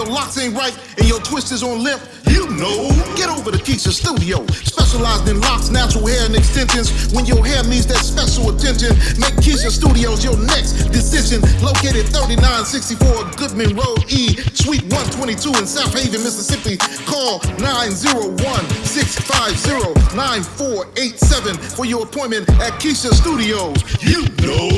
your locks ain't right and your twist is on limp, you know. Get over to Keisha Studio, specialized in locks, natural hair, and extensions. When your hair needs that special attention, make Keisha Studios your next decision. Located 3964 Goodman Road E, Suite 122 in South Haven, Mississippi. Call 901-650-9487 for your appointment at Keisha Studios. You know.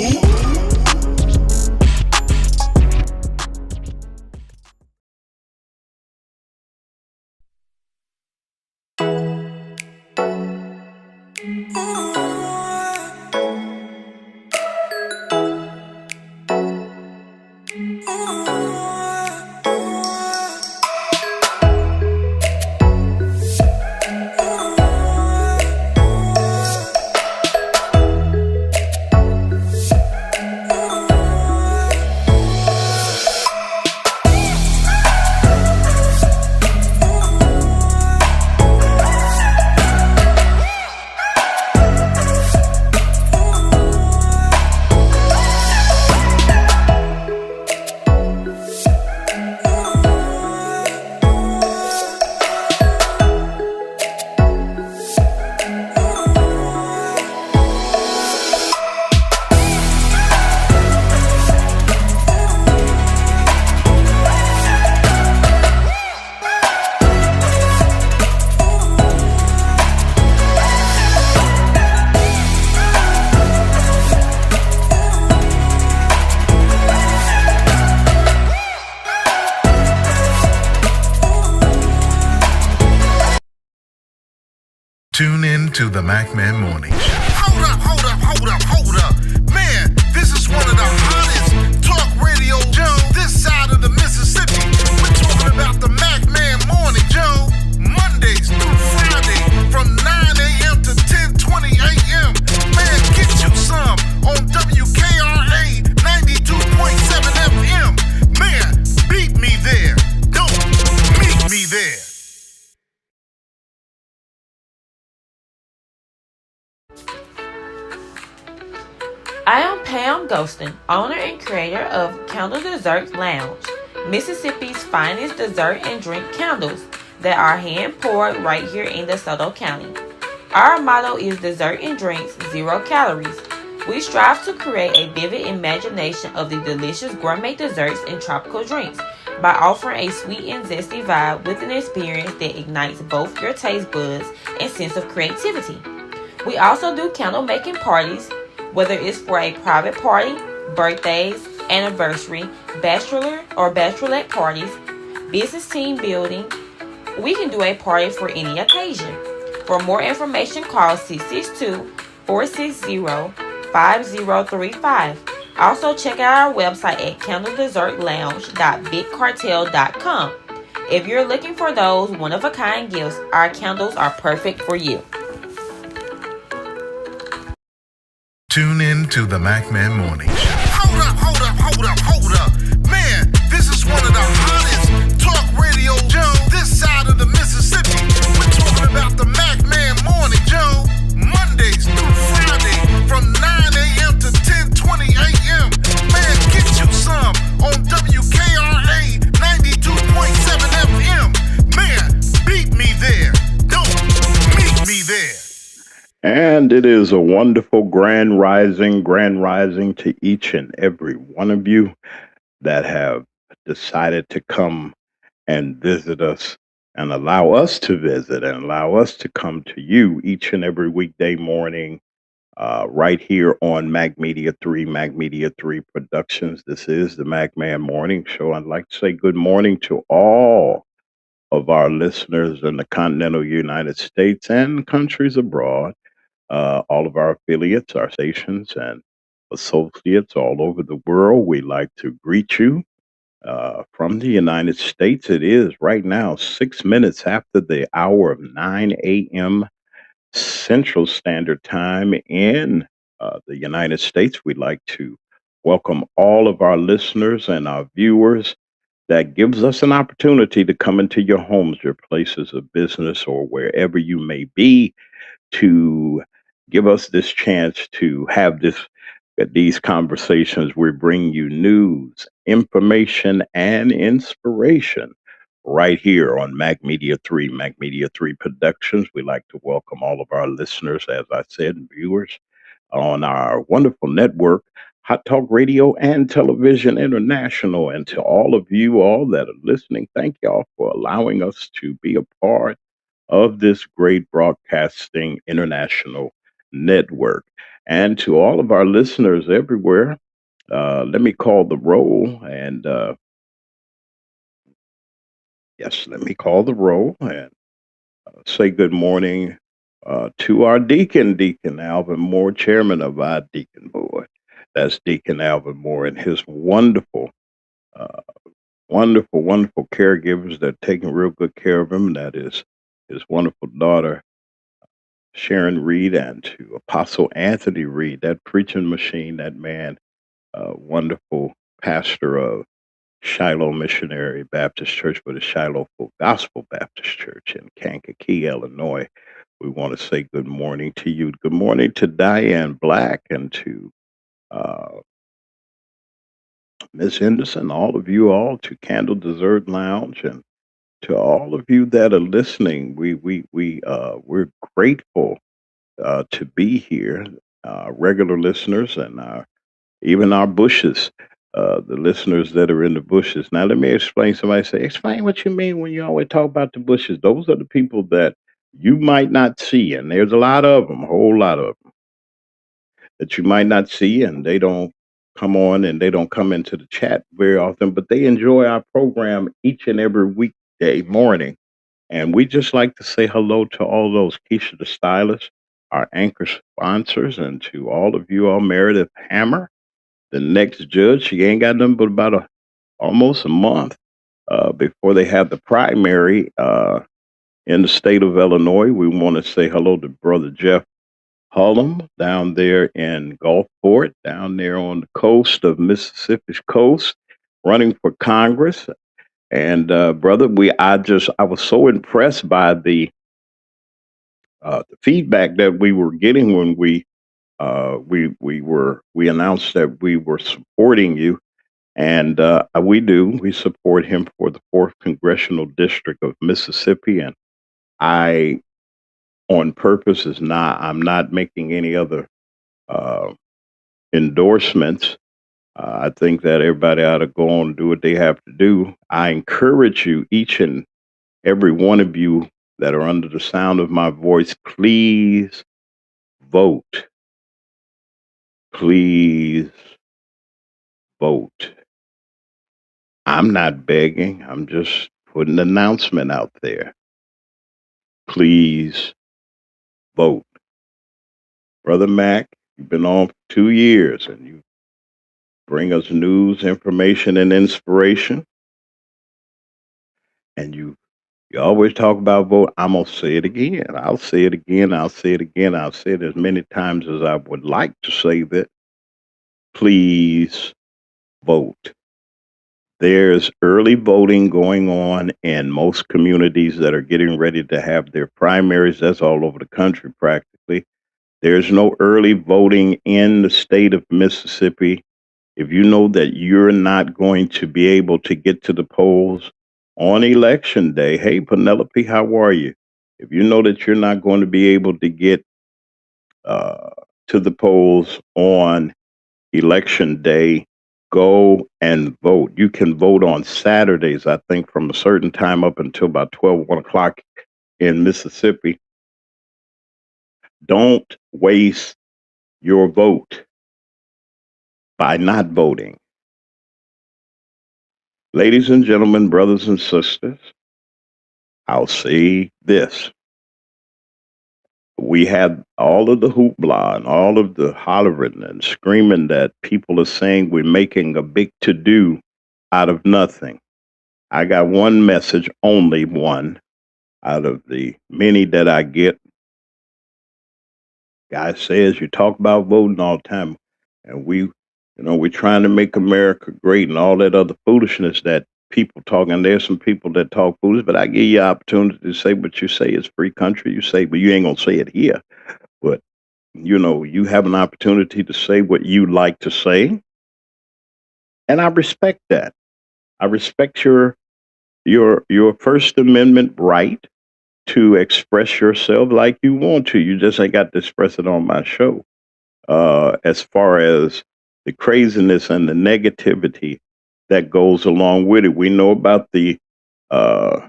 Tune in to the MacMan Morning Show. Hold up. Man, this is one of the hottest talk radio shows this side of the Mississippi. We're talking about the MacMan Morning Show, Mondays through Friday from 9 a.m. to 10:20 a.m. Man, get you some on WKRA 92.7 FM. Man, beat me there. Don't meet me there. I am Pam Ghostin, owner and creator of Candle Desserts Lounge, Mississippi's finest dessert and drink candles that are hand poured right here in DeSoto County. Our motto is dessert and drinks, 0 calories. We strive to create a vivid imagination of the delicious gourmet desserts and tropical drinks by offering a sweet and zesty vibe with an experience that ignites both your taste buds and sense of creativity. We also do candle making parties, whether it's for a private party, birthdays, anniversary, bachelor or bachelorette parties, business team building. We can do a party for any occasion. For more information, call 662-460-5035. Also, check out our website at candledessertlounge.bigcartel.com. If you're looking for those one-of-a-kind gifts, our candles are perfect for you. Tune in to the MacMan Morning Show. Hold up. Man, this is one of the hottest talk radio shows this side of the Mississippi. We're talking about the MacMan Morning Show, Mondays through Friday from 9 a.m. to 10:20 a.m. Man, get you some on WKRA 92.7 FM. Man, beat me there. Don't meet me there. And it is a wonderful grand rising to each and every one of you that have decided to come and visit us and allow us to visit and allow us to come to you each and every weekday morning right here on Mac Media 3 Productions. This is the MacMan Morning Show. I'd like to say good morning to all of our listeners in the continental United States and countries abroad. All of our affiliates, our stations, and associates all over the world, we like to greet you from the United States. It is right now 6 minutes after the hour of 9 a.m. Central Standard Time in the United States. We'd like to welcome all of our listeners and our viewers. That gives us an opportunity to come into your homes, your places of business, or wherever you may be, to give us this chance to have these conversations. We bring you news, information, and inspiration right here on Mac Media 3, Mac Media 3 Productions. We'd like to welcome all of our listeners, as I said, and viewers on our wonderful network, Hot Talk Radio and Television International. And to all of you all that are listening, thank y'all for allowing us to be a part of this great broadcasting international network. And to all of our listeners everywhere, let me call the roll. And yes, let me call the roll and say good morning to our Deacon Alvin Moore, chairman of our Deacon Board. That's Deacon Alvin Moore and his wonderful, uh, wonderful caregivers that are taking real good care of him. That is his wonderful daughter, Sharon Reed, and to Apostle Anthony Reed, that preaching machine, that man, wonderful pastor of Shiloh Missionary Baptist Church, but the Shiloh Full Gospel Baptist Church in Kankakee, Illinois. We want to say good morning to you. Good morning to Diane Black and to uh, Miss Henderson, all of you all, to Candle Dessert Lounge, and to all of you that are listening. We're grateful to be here, regular listeners, and even our bushes, the listeners that are in the bushes. Now, let me explain. Somebody say, explain what you mean when you always talk about the bushes. Those are the people that you might not see, and there's a lot of them, a whole lot of them that you might not see, and they don't come on and they don't come into the chat very often, but they enjoy our program each and every weekday morning. And we just like to say hello to all those Keisha the Stylist, our anchor sponsors, and to all of you all, Meredith Hammer, the next judge. She ain't got nothing but about almost a month before they have the primary in the state of Illinois. We want to say hello to Brother Jeff Hullum down there in Gulfport, down there on the coast of Mississippi's coast, running for Congress. And brother, I was so impressed by the feedback that we were getting when we announced that we were supporting you, and we support him for the 4th Congressional District of Mississippi. And I, on purpose, I'm not making any other uh, endorsements. I think that everybody ought to go on and do what they have to do. I encourage you, each and every one of you that are under the sound of my voice, please vote. Please vote. I'm not begging. I'm just putting an announcement out there. Please vote. Brother Mac, you've been on for 2 years and you bring us news, information, and inspiration. And you always talk about vote. I'm going to say it again. I'll say it again. I'll say it again. I'll say it as many times as I would like to say that. Please vote. There's early voting going on in most communities that are getting ready to have their primaries. That's all over the country practically. There's no early voting in the state of Mississippi. If you know that you're not going to be able to get to the polls on election day, hey, Penelope, how are you? If you know that you're not going to be able to get to the polls on election day, go and vote. You can vote on Saturdays, I think, from a certain time up until about 1 o'clock in Mississippi. Don't waste your vote by not voting. Ladies and gentlemen, brothers and sisters, I'll say this. We had all of the hoopla and all of the hollering and screaming that people are saying we're making a big to-do out of nothing. I got one message, only one, out of the many that I get. Guy says you talk about voting all the time, and we're trying to make America great and all that other foolishness that people talk. And there's some people that talk foolish, but I give you opportunity to say what you say. It's free country. You say, but you ain't gonna say it here. But you have an opportunity to say what you like to say, and I respect that. I respect your your First Amendment right to express yourself like you want to. You just ain't got to express it on my show. As far as the craziness and the negativity that goes along with it, we know about uh,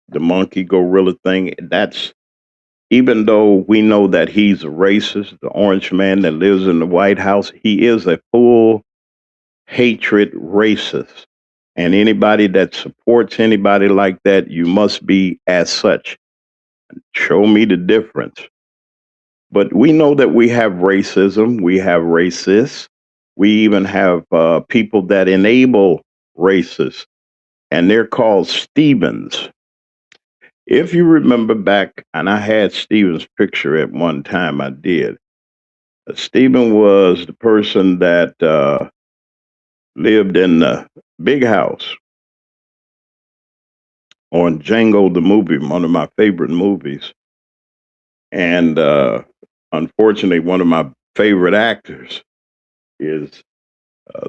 the monkey gorilla thing. That's even though we know that he's a racist, the orange man that lives in the White House, he is a full hatred racist. And anybody that supports anybody like that, you must be as such. Show me the difference. But we know that we have racism, we have racists, we even have people that enable racists, and they're called Stevens. If you remember back, and I had Stevens' picture at one time, I did. Stephen was the person that lived in the big house on Django the movie, one of my favorite movies. And unfortunately, one of my favorite actors is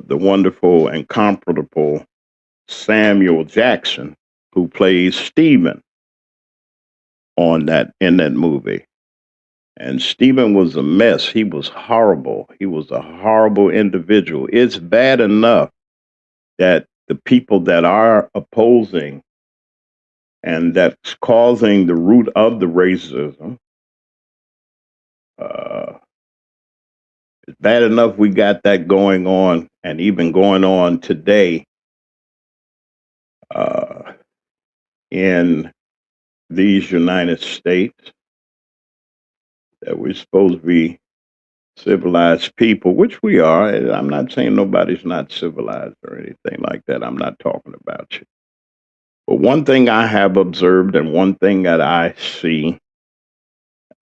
the wonderful and comfortable Samuel Jackson, who plays Stephen in that movie. And Stephen was a mess. He was horrible. He was a horrible individual. It's bad enough that the people that are opposing and that's causing the root of the racism, it's bad enough we got that going on and even going on today in these United States, that we're supposed to be civilized people, which we are. I'm not saying nobody's not civilized or anything like that. I'm not talking about you. But one thing I have observed and one thing that I see,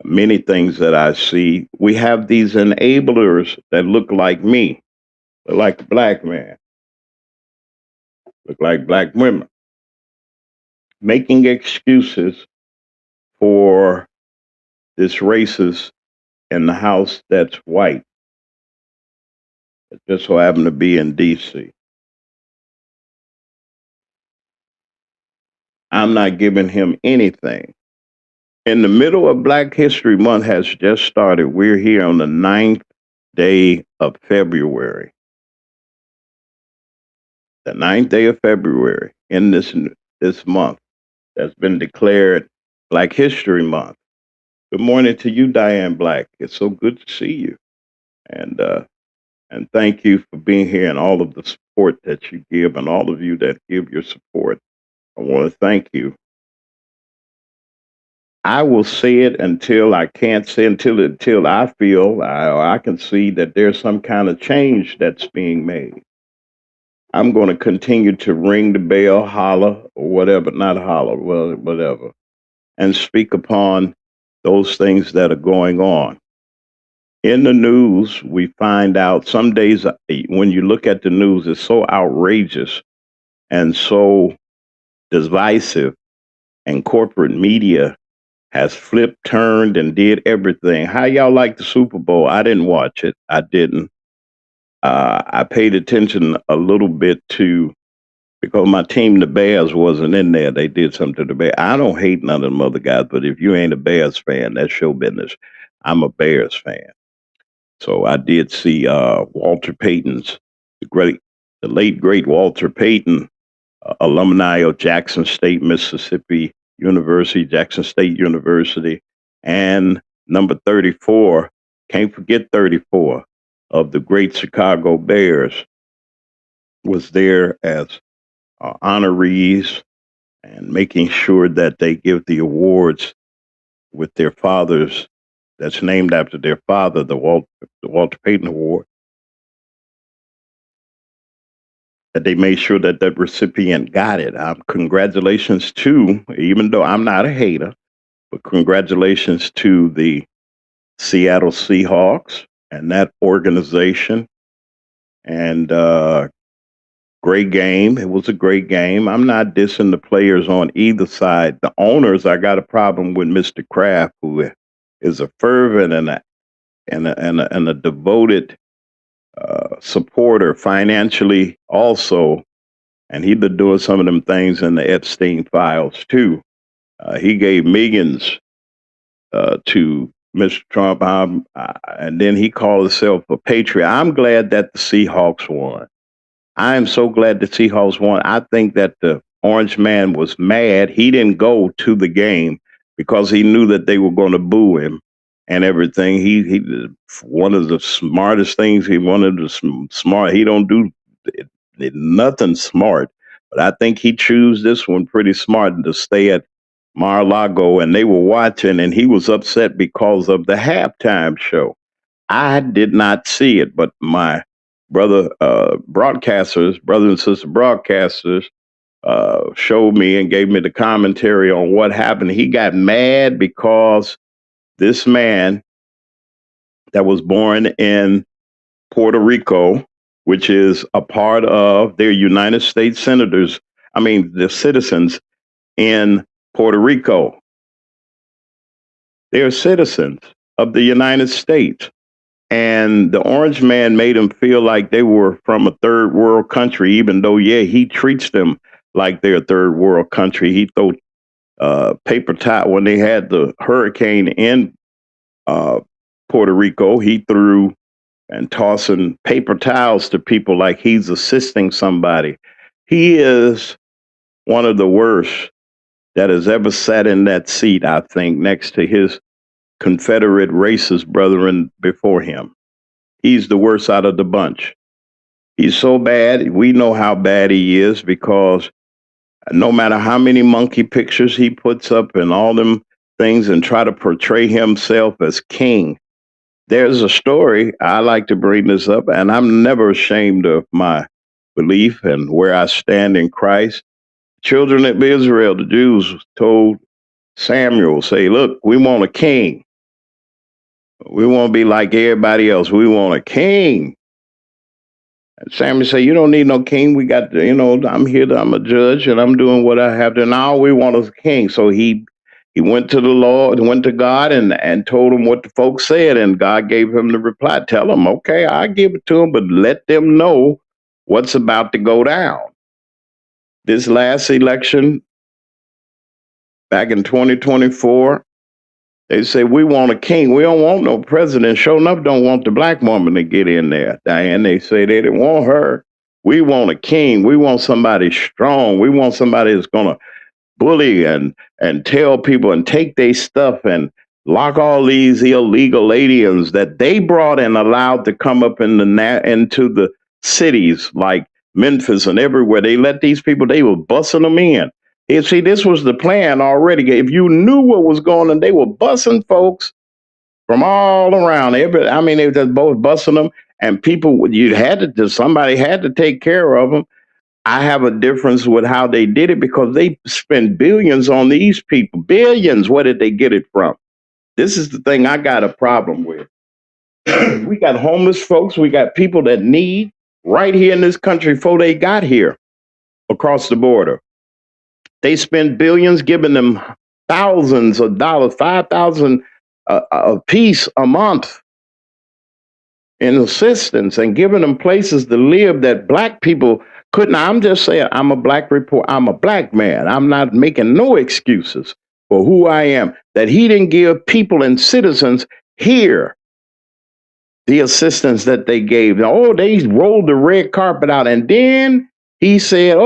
many things that I see, we have these enablers that look like me, look like a black man, look like black women, making excuses for this racist in the house that's white. It just so happened to be in D.C. I'm not giving him anything. In the middle of Black History Month has just started. We're here on the 9th day of February. The 9th day of February in this month that's been declared Black History Month. Good morning to you, Diane Black. It's so good to see you. And thank you for being here and all of the support that you give and all of you that give your support. I want to thank you. I will say it until I can't say until I feel I can see that there's some kind of change that's being made. I'm going to continue to ring the bell, holler, or whatever, not holler, well, whatever, and speak upon those things that are going on. In the news, we find out some days when you look at the news, it's so outrageous and so divisive, and corporate media has flipped, turned, and did everything. How y'all like the Super Bowl? I didn't watch it. I didn't. I paid attention a little bit to, because my team, the Bears, wasn't in there. They did something to the Bears. I don't hate none of them other guys, but if you ain't a Bears fan, that's show business. I'm a Bears fan. So I did see Walter Payton's, the late, great Walter Payton, alumni of Jackson State, Mississippi University, Jackson State University, and number 34, can't forget 34, of the great Chicago Bears, was there as honorees and making sure that they give the awards with their fathers, that's named after their father, the Walter Payton Award, that they made sure that that recipient got it. Congratulations to, even though I'm not a hater, but congratulations to the Seattle Seahawks and that organization. And great game. It was a great game. I'm not dissing the players on either side. The owners, I got a problem with Mr. Kraft, who is a fervent and a devoted supporter financially also and he been doing some of them things in the Epstein files too. He gave millions to Mr. Trump, and then he called himself a patriot. I'm glad that the Seahawks won. I am so glad the Seahawks won. I think that the Orange Man was mad. He didn't go to the game because he knew that they were going to boo him and everything. He one of the smartest things. He wanted to smart. He don't do nothing smart, but I think he chose this one pretty smart to stay at Mar-a-Lago, and they were watching, and he was upset because of the halftime show. I did not see it, but my brothers and sister broadcasters, showed me and gave me the commentary on what happened. He got mad because this man that was born in Puerto Rico, which is a part of their United States senators, the citizens in Puerto Rico. They're citizens of the United States. And the Orange Man made them feel like they were from a third world country, even though, he treats them like they're a third world country. He threw paper towel when they had the hurricane in Puerto Rico. He threw and tossing paper towels to people like he's assisting somebody. He is one of the worst that has ever sat in that seat, I think, next to his Confederate racist brethren before him. He's the worst out of the bunch. He's so bad. We know how bad he is because no matter how many monkey pictures he puts up and all them things and try to portray himself as king. There's a story, I like to bring this up, and I'm never ashamed of my belief and where I stand in Christ. Children of Israel, the Jews, told Samuel, say, look, we want a king. We won't be like everybody else. We want a king. And Samuel said, you don't need no king. We got, I'm here, I'm a judge, and I'm doing what I have to. Now all we want is a king. So he went to the Lord, went to God and told him what the folks said. And God gave him the reply. Tell them, okay, I'll give it to them, but let them know what's about to go down. This last election, back in 2024, they say, we want a king. We don't want no president. Sure enough, don't want the black woman to get in there, Diane. They say they didn't want her. We want a king. We want somebody strong. We want somebody that's going to bully and tell people and take their stuff and lock all these illegal aliens that they brought and allowed to come up into the cities like Memphis and everywhere. They let these people, they were busting them in. You see, this was the plan already. If you knew what was going on, they were busing folks from all around. They were just both busing them, and people, somebody had to take care of them. I have a difference with how they did it because they spend billions on these people. Billions. Where did they get it from? This is the thing I got a problem with. We got homeless folks. We got people that need right here in this country before they got here across the border. They spend billions giving them thousands of dollars, 5,000 a piece a month in assistance and giving them places to live that black people couldn't. I'm just saying, I'm a black man. I'm not making no excuses for who I am. That he didn't give people and citizens here the assistance that they gave. Oh, they rolled the red carpet out, and then he said,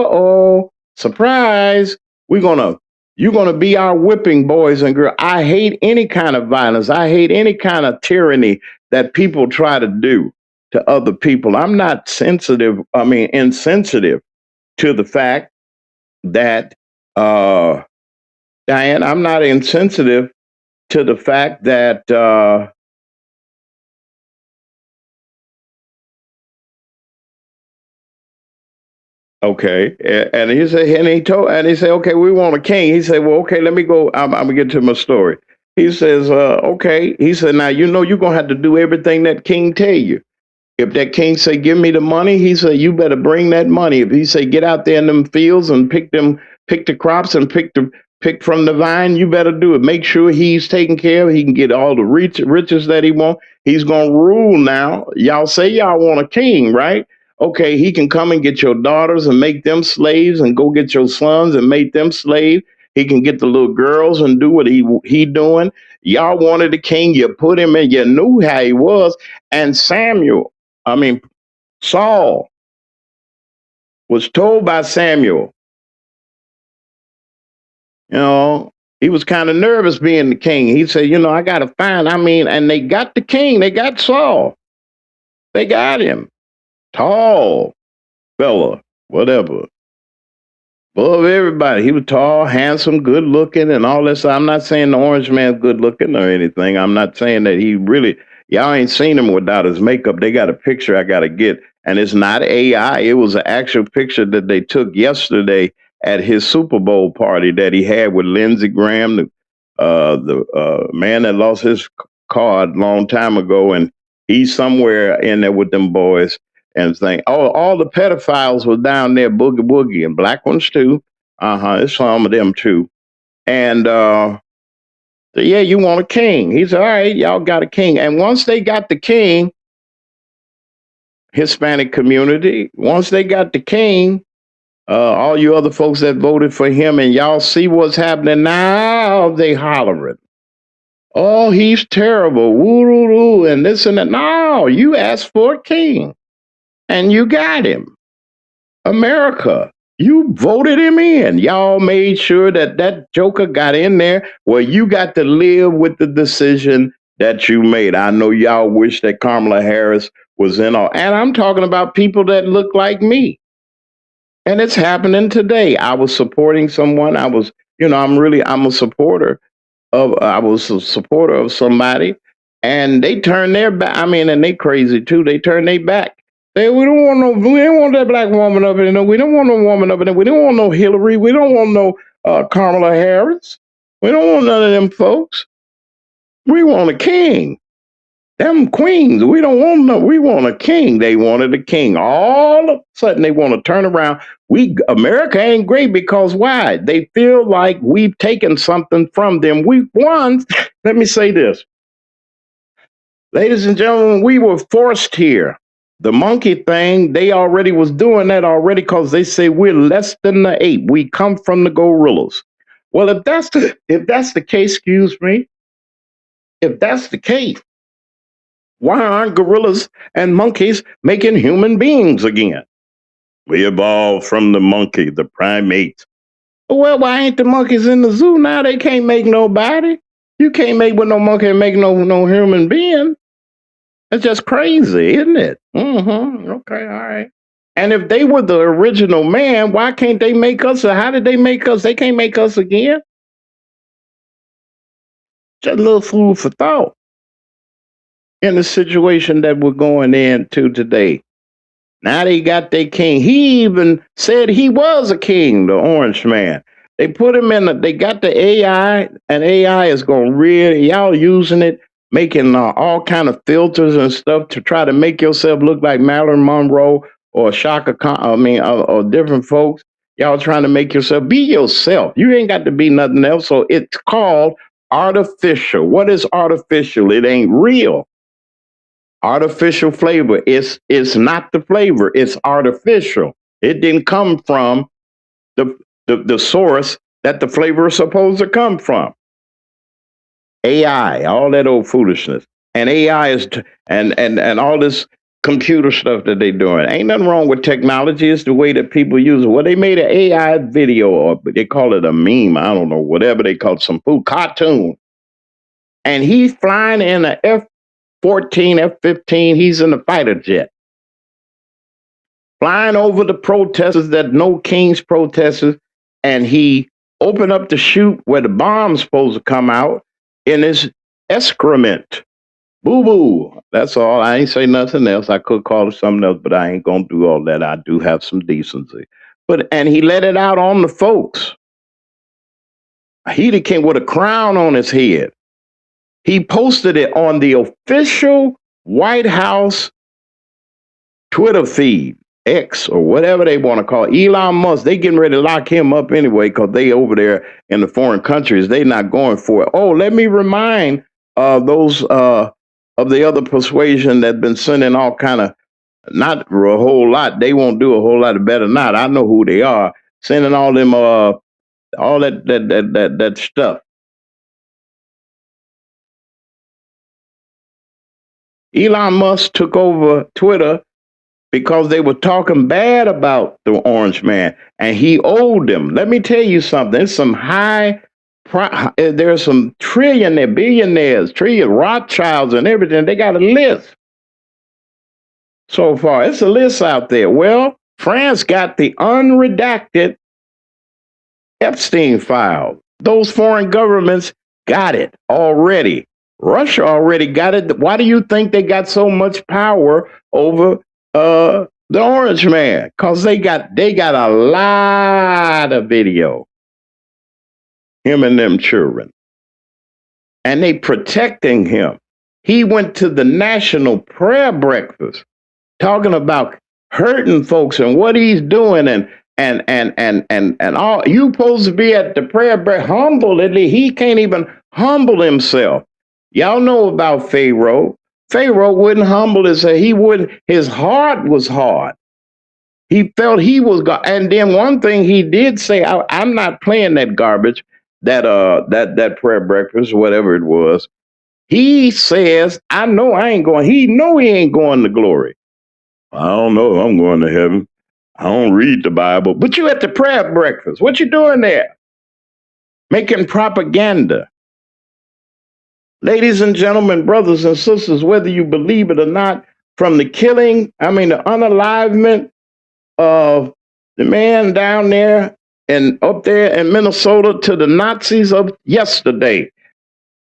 surprise, you're gonna be our whipping boys and girls. I hate any kind of violence. I hate any kind of tyranny that people try to do to other people. I'm not insensitive to the fact that, Diane, I'm not insensitive to the fact that, okay. And he said, he said, okay, we want a king. He said, well, okay, let me go. I'm gonna get to my story. He says, okay. He said, now, you're going to have to do everything that king tell you. If that king say, give me the money, he said, you better bring that money. If he say, get out there in them fields and pick the crops and pick from the vine, you better do it. Make sure he's taken care of. He can get all the riches that he want. He's going to rule now. Y'all say y'all want a king, right? Okay, he can come and get your daughters and make them slaves, and go get your sons and make them slaves. He can get the little girls and do what he doing. Y'all wanted a king, you put him in, you knew how he was. And Saul was told by Samuel, you know, he was kind of nervous being the king. He said, I got to find, and they got the king, they got Saul. They got him. Tall fella, whatever. Above everybody. He was tall, handsome, good looking, and all this. I'm not saying the orange man's good looking or anything. I'm not saying that he really, y'all ain't seen him without his makeup. They got a picture I got to get, and it's not AI. It was an actual picture that they took yesterday at his Super Bowl party that he had with Lindsey Graham, the man that lost his card a long time ago, and he's somewhere in there with them boys and saying, all the pedophiles were down there, boogie woogie, and black ones too. It's some of them too. And yeah, you want a king? He said, all right, y'all got a king. And once they got the king, Hispanic community, once they got the king, all you other folks that voted for him, and y'all see what's happening now, they hollering. Oh, he's terrible, woo-doo-doo, and this and that. No, you asked for a king. And you got him. America, you voted him in. Y'all made sure that joker got in there. Well, you got to live with the decision that you made. I know y'all wish that Kamala Harris was in all. And I'm talking about people that look like me. And it's happening today. I was supporting someone. I'm a supporter I was a supporter of somebody, and they turned their back. And they crazy too. They turned their back. We don't want that black woman up in there. We don't want no woman up in there. We don't want no Hillary. We don't want no Kamala Harris. We don't want none of them folks. We want a king. Them queens, we want a king. They wanted a king. All of a sudden they want to turn around. America ain't great because why? They feel like we've taken something from them. We've won. Let me say this. Ladies and gentlemen, we were forced here. The monkey thing, they already was doing that already because they say we're less than the ape. We come from the gorillas. Well, if that's the case, excuse me, if that's the case, why aren't gorillas and monkeys making human beings again? We evolved from the monkey, the primate. Well, why ain't the monkeys in the zoo now? They can't make nobody. You can't make with no monkey and make no human being. It's just crazy, isn't it? Okay, all right. And if they were the original man, why can't they make us? Or how did they make us? They can't make us again. Just a little food for thought in the situation that we're going into today. Now they got their king. He even said he was a king, the orange man. They put him they got the AI, and AI is going to really, y'all using it, making all kind of filters and stuff to try to make yourself look like Marilyn Monroe or Shaka Khan, or different folks. Y'all trying to make yourself, be yourself. You ain't got to be nothing else. So it's called artificial. What is artificial? It ain't real. Artificial flavor. It's not the flavor. It's artificial. It didn't come from the source that the flavor is supposed to come from. AI, all that old foolishness. And AI is and all this computer stuff that they're doing. Ain't nothing wrong with technology. It's the way that people use it. Well, they made an AI video, or they call it a meme. I don't know, whatever they call it, some food cartoon. And he's flying in a F-14, F-15. He's in a fighter jet, flying over the protesters that no king's protesters, and he opened up the chute where the bomb's supposed to come out in his excrement. Boo-boo. That's all. I ain't say nothing else. I could call it something else, but I ain't gonna do all that. I do have some decency. And he let it out on the folks. He came with a crown on his head. He posted it on the official White House Twitter feed, X, or whatever they want to call it. Elon Musk, they getting ready to lock him up anyway because they over there in the foreign countries. They not going for it. Oh, let me remind those of the other persuasion that been sending all kind of Not a whole lot. They won't do a whole lot better. Not. I know who they are. Sending all them all that stuff. Elon Musk took over Twitter because they were talking bad about the Orange Man, and he owed them. Let me tell you something. There's some there's some billionaires, Rothschilds, and everything. They got a list so far. It's a list out there. Well, France got the unredacted Epstein file. Those foreign governments got it already. Russia already got it. Why do you think they got so much power over the Orange Man? Because they got a lot of video. Him and them children. And they protecting him. He went to the national prayer breakfast talking about hurting folks and what he's doing and all. You supposed to be at the prayer breakfast humble. He can't even humble himself. Y'all know about Pharaoh. Pharaoh wouldn't humble himself. His heart was hard. He felt he was God. And then one thing he did say, I'm not playing that garbage, that prayer breakfast, whatever it was. He says, I know I ain't going. He ain't going to glory. I don't know if I'm going to heaven. I don't read the Bible. But you at the prayer breakfast. What you doing there? Making propaganda. Ladies and gentlemen, brothers and sisters, whether you believe it or not, from the the unalivement of the man down there and up there in Minnesota to the Nazis of yesterday,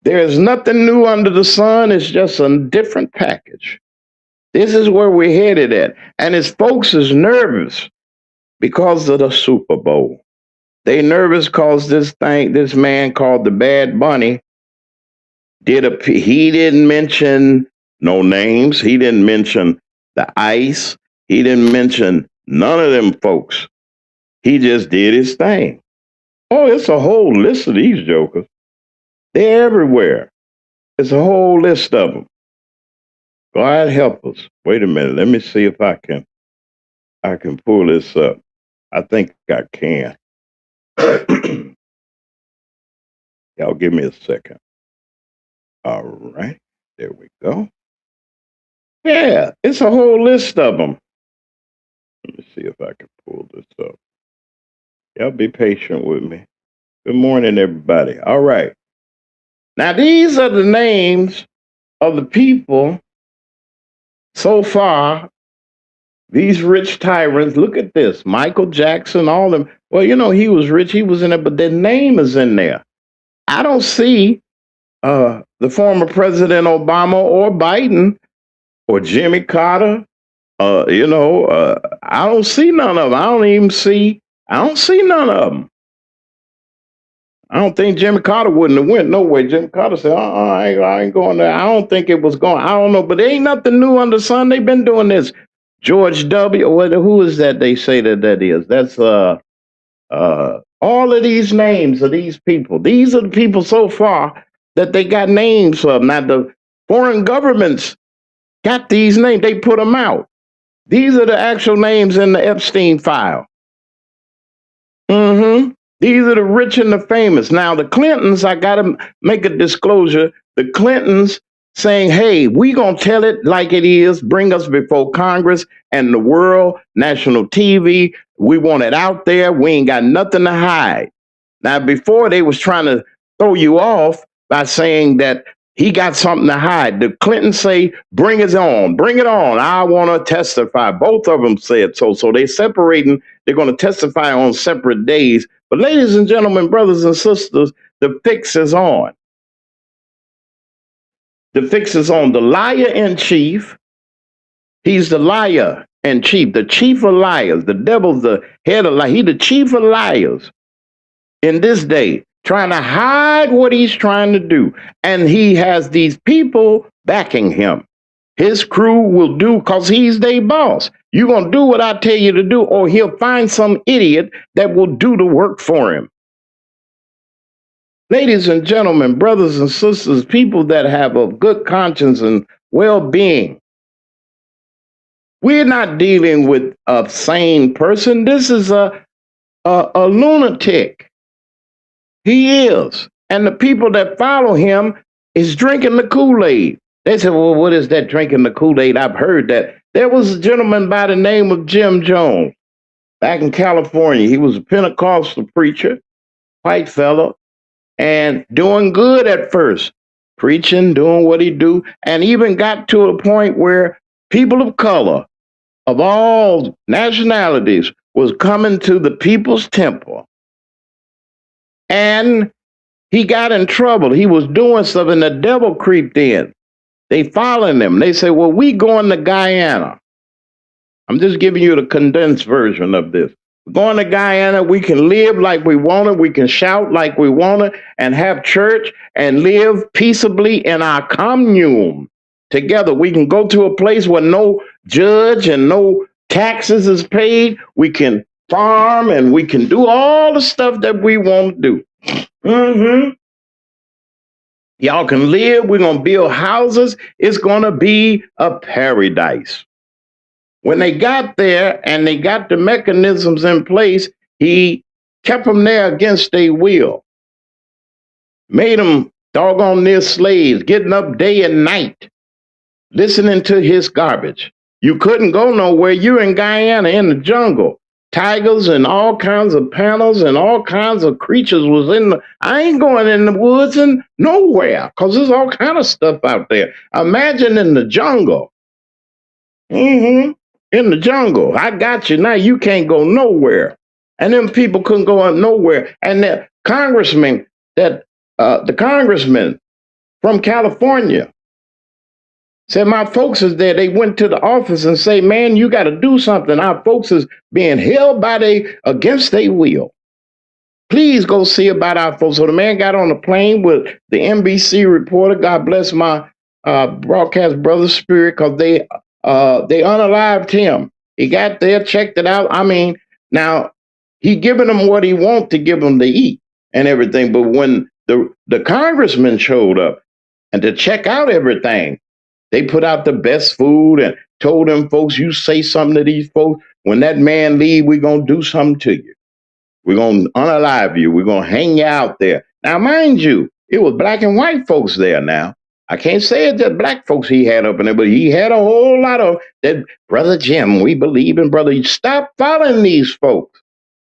there is nothing new under the sun. It's just a different package. This is where we're headed at. And his folks is nervous because of the Super Bowl. They nervous because this man called the Bad Bunny, he didn't mention no names. He didn't mention the ICE. He didn't mention none of them folks. He just did his thing. Oh, it's a whole list of these jokers. They're everywhere. It's a whole list of them. God help us. Wait a minute. Let me see if I can pull this up. I think I can. Y'all give me a second. All right. There we go. Yeah, it's a whole list of them. Let me see if I can pull this up. Y'all be patient with me. Good morning, everybody. All right. Now, these are the names of the people so far, these rich tyrants. Look at this. Michael Jackson, all them. Well, he was rich. He was in it, but their name is in there. I don't see the former President Obama or Biden or Jimmy Carter. I don't see none of them. I don't see none of them. I don't think Jimmy Carter wouldn't have went. No way. Jimmy Carter said, I ain't going there. I don't think it was going. I don't know, but there ain't nothing new under the sun. They've been doing this. George W. Who is that they say that is? That's all of these names of these people. These are the people so far that they got names of. Now, the foreign governments got these names. They put them out. These are the actual names in the Epstein file. These are the rich and the famous. Now, the Clintons, I got to make a disclosure. The Clintons saying, hey, we going to tell it like it is, bring us before Congress and the world, national TV. We want it out there. We ain't got nothing to hide. Now, before they was trying to throw you off by saying that he got something to hide. The Clintons say, bring it on. I want to testify. Both of them said so. So they're separating. They're going to testify on separate days. But ladies and gentlemen, brothers and sisters, the fix is on. The fix is on. The liar in chief. He's the liar in chief, the chief of liars. The devil's the head of liars. He's the chief of liars in this day, trying to hide what he's trying to do. And he has these people backing him. His crew will do because he's their boss. You're going to do what I tell you to do, or he'll find some idiot that will do the work for him. Ladies and gentlemen, brothers and sisters, people that have a good conscience and well-being, We're not dealing with a sane person. This is a lunatic. He is. And the people that follow him is drinking the Kool-Aid. They said, well, what is that drinking the Kool-Aid? I've heard that. There was a gentleman by the name of Jim Jones back in California. He was a Pentecostal preacher, white fellow, and doing good at first, preaching, doing what he do, and even got to a point where people of color of all nationalities was coming to the People's Temple. And he got in trouble. He was doing something, the devil creeped in. They following him. They say, well, we going to Guyana. I'm just giving you the condensed version of this. We're going to Guyana. We can live like we want it. We can shout like we want it and have church and live peaceably in our commune together. We can go to a place where no judge and no taxes is paid. We can farm and we can do all the stuff that we want to do. Y'all can live. We're going to build houses. It's going to be a paradise. When they got there and they got the mechanisms in place, he kept them there against their will. Made them doggone near slaves, getting up day and night, listening to his garbage. You couldn't go nowhere. You're in Guyana in the jungle. Tigers and all kinds of panels and all kinds of creatures was in the, I ain't going in the woods and nowhere, because there's all kind of stuff out there. Imagine in the jungle. In the jungle. I got you. Now you can't go nowhere. And them people couldn't go nowhere. And the congressman from California said, my folks is there. They went to the office and say, man, you got to do something. Our folks is being held against their will. Please go see about our folks. So the man got on a plane with the NBC reporter. God bless my broadcast brother spirit, because they unalived him. He got there, checked it out. I mean, now he giving them what he want to give them to eat and everything. But when the congressman showed up and to check out everything, they put out the best food and told them folks, you say something to these folks, when that man leave, we're going to do something to you. We're going to unalive you. We're going to hang you out there. Now, mind you, it was black and white folks there now. I can't say it's just black folks he had up in there, but he had a whole lot of that. Brother Jim, we believe in brother. Stop following these folks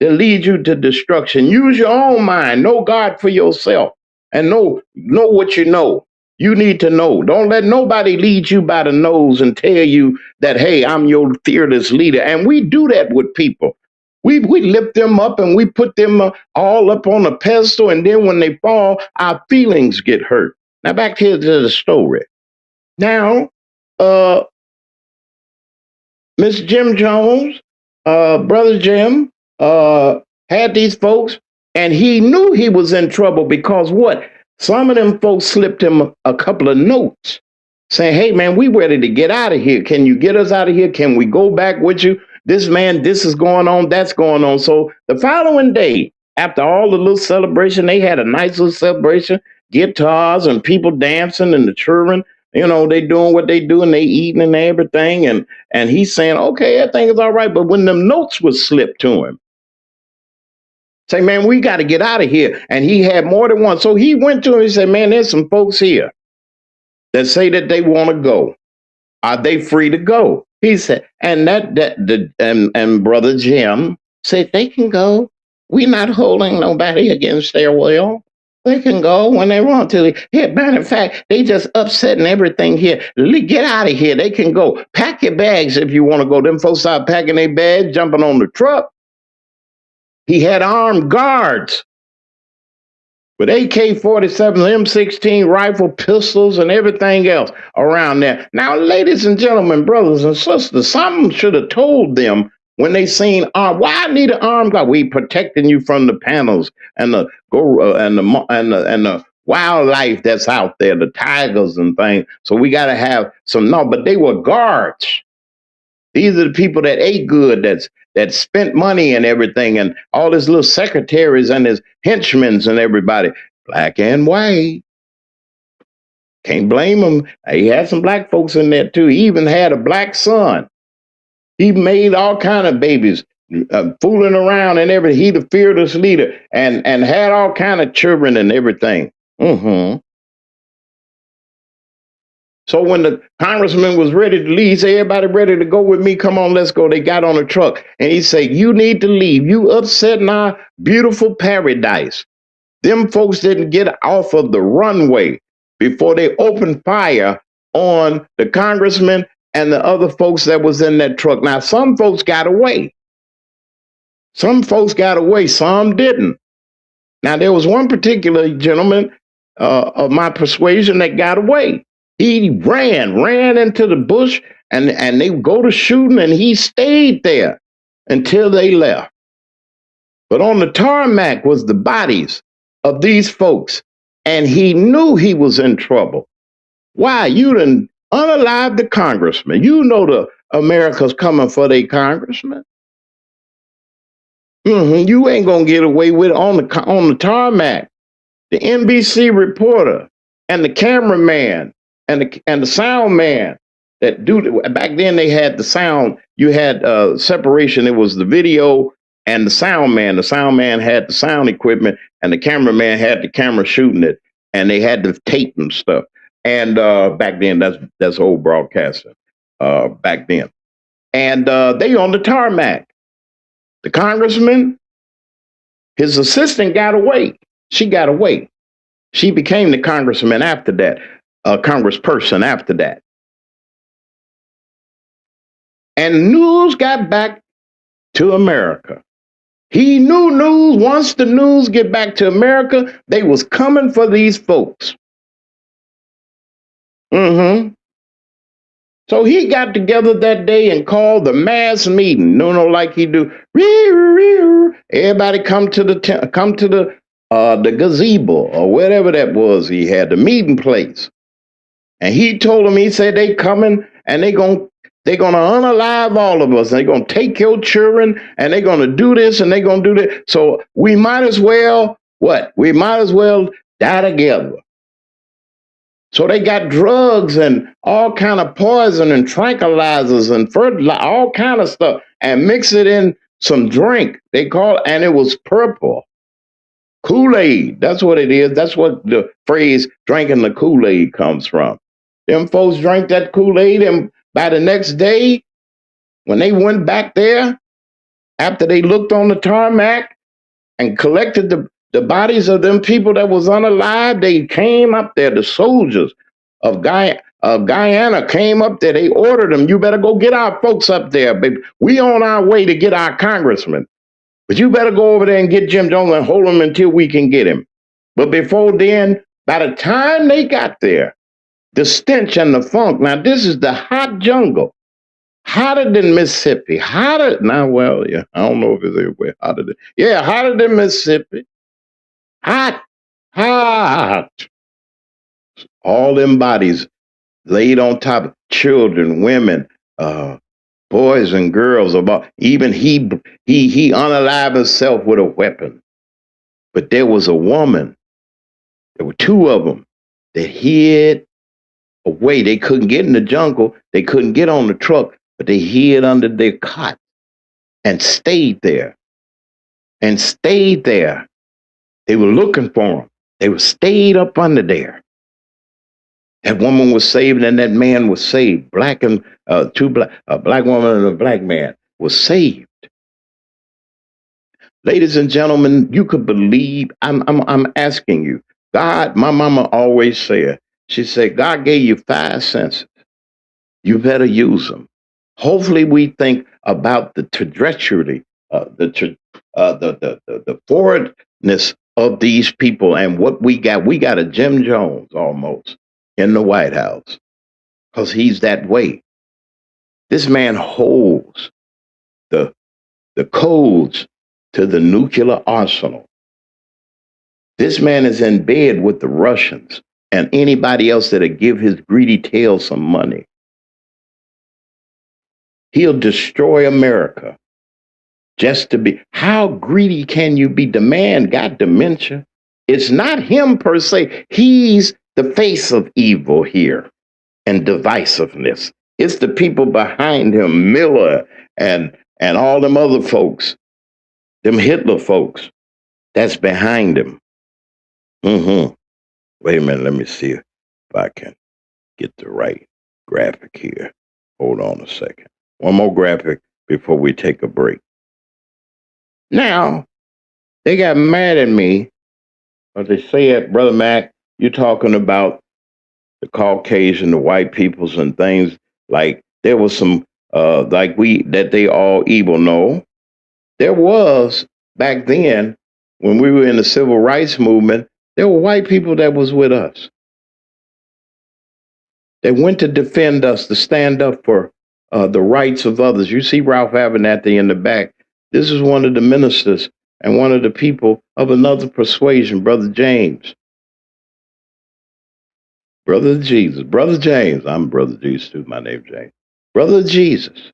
that lead you to destruction. Use your own mind. Know God for yourself and know what you know. You need to know. Don't let nobody lead you by the nose and tell you that, hey, I'm your fearless leader. And we do that with people. We lift them up and we put them all up on a pedestal. And then when they fall, our feelings get hurt. Now back here to the story. Now, Mr. Jim Jones, Brother Jim, had these folks, and he knew he was in trouble because what? Some of them folks slipped him a couple of notes saying, hey, man, we ready to get out of here. Can you get us out of here? Can we go back with you? This is going on, that's going on. So the following day, after all the little celebration, they had a nice little celebration, guitars and people dancing and the children, they doing what they do and they eating and everything. And he's saying, okay, everything is all right. But when them notes was slipped to him, say, man, we got to get out of here. And he had more than one. So he went to him and said, man, there's some folks here that say that they want to go. Are they free to go? He said, and Brother Jim said, they can go. We're not holding nobody against their will. They can go when they want to. Here, matter of fact, they just upsetting everything here. Get out of here. They can go. Pack your bags if you want to go. Them folks start packing their bags, jumping on the truck. He had armed guards with AK-47, M16 rifle, pistols, and everything else around there. Now, ladies and gentlemen, brothers and sisters, something should have told them when they seen armed. Why I need an armed guard? We protecting you from the panels and the wildlife that's out there, the tigers and things. So we got to have some. No, but they were guards. These are the people that ate good, that spent money and everything, and all his little secretaries and his henchmen and everybody, black and white. Can't blame him. He had some black folks in there too. He even had a black son He made all kind of babies, fooling around and everything. He the fearless leader, and had all kind of children and everything. So when the congressman was ready to leave, he said, everybody ready to go with me? Come on, let's go. They got on a truck. And he said, you need to leave. You upsetting our beautiful paradise. Them folks didn't get off of the runway before they opened fire on the congressman and the other folks that was in that truck. Now, some folks got away. Some folks got away. Some didn't. Now, there was one particular gentleman of my persuasion that got away. He ran into the bush, and they go to shooting, and he stayed there until they left. But on the tarmac was the bodies of these folks, and he knew he was in trouble. Why? You done unalived the congressman. You know the America's coming for their congressman. You ain't gonna get away with it on the tarmac. The NBC reporter and the cameraman and the sound man that back then they had the sound. You had separation. It was the video and the sound man. The sound man had the sound equipment, and the cameraman had the camera shooting it, and they had the tape and stuff. And back then, that's old broadcasting. Back then, and they on the tarmac. The congressman, his assistant got away. She got away. She became the congressman after that. Congressperson after that. And news got back to America. He knew news. Once the news get back to America, they was coming for these folks. So he got together that day and called the mass meeting. Like he do. Everybody come to the gazebo or whatever that was. He had the meeting place. And he told them, he said, they coming and they're gonna unalive all of us. They're gonna take your children and they're gonna do this and they're gonna do that. So we might as well, we might as well die together. So they got drugs and all kind of poison and tranquilizers and fertilizer, all kind of stuff, and mix it in some drink. They call it, and it was purple. Kool-Aid, that's what it is. That's what the phrase drinking the Kool-Aid comes from. Them folks drank that Kool-Aid, and by the next day, when they went back there, after they looked on the tarmac and collected the bodies of them people that was unalive, they came up there. The soldiers of Guyana came up there. They ordered them, you better go get our folks up there, baby. We on our way to get our congressman. But you better go over there and get Jim Jones and hold him until we can get him. But before then, by the time they got there, the stench and the funk. Now, this is the hot jungle. Hotter than Mississippi. I don't know if it's everywhere hotter than. Yeah, hotter than Mississippi. Hot. All them bodies laid on top of children, women, boys and girls. Even he unalived himself with a weapon. But there was a woman. There were two of them that hid away. They couldn't get in the jungle. They couldn't get on the truck, but they hid under their cot and stayed there. They were looking for them. They were stayed up under there. That woman was saved and that man was saved. A black woman and a black man was saved. Ladies and gentlemen, you could believe, I'm asking you, God, my mama always said, she said, God gave you 5 senses. You better use them. Hopefully we think about the trajectory, the forwardness of these people and what we got. We got a Jim Jones almost in the White House because he's that way. This man holds the codes to the nuclear arsenal. This man is in bed with the Russians and anybody else that'll give his greedy tail some money. He'll destroy America just to be. How greedy can you be? The man got dementia. It's not him per se. He's the face of evil here and divisiveness. It's the people behind him, Miller and all them other folks, them Hitler folks that's behind him. Wait a minute, let me see if I can get the right graphic here. Hold on a second. One more graphic before we take a break. Now, they got mad at me, but they said, Brother Mac, you're talking about the Caucasian, the white peoples and things like there was some, that they all evil. No, there was back then when we were in the civil rights movement, there were white people that was with us. They went to defend us, to stand up for the rights of others. You see Ralph Abernathy in the back. This is one of the ministers and one of the people of another persuasion, Brother James. Brother Jesus. Brother James. I'm Brother Jesus too. My name's James. Brother Jesus.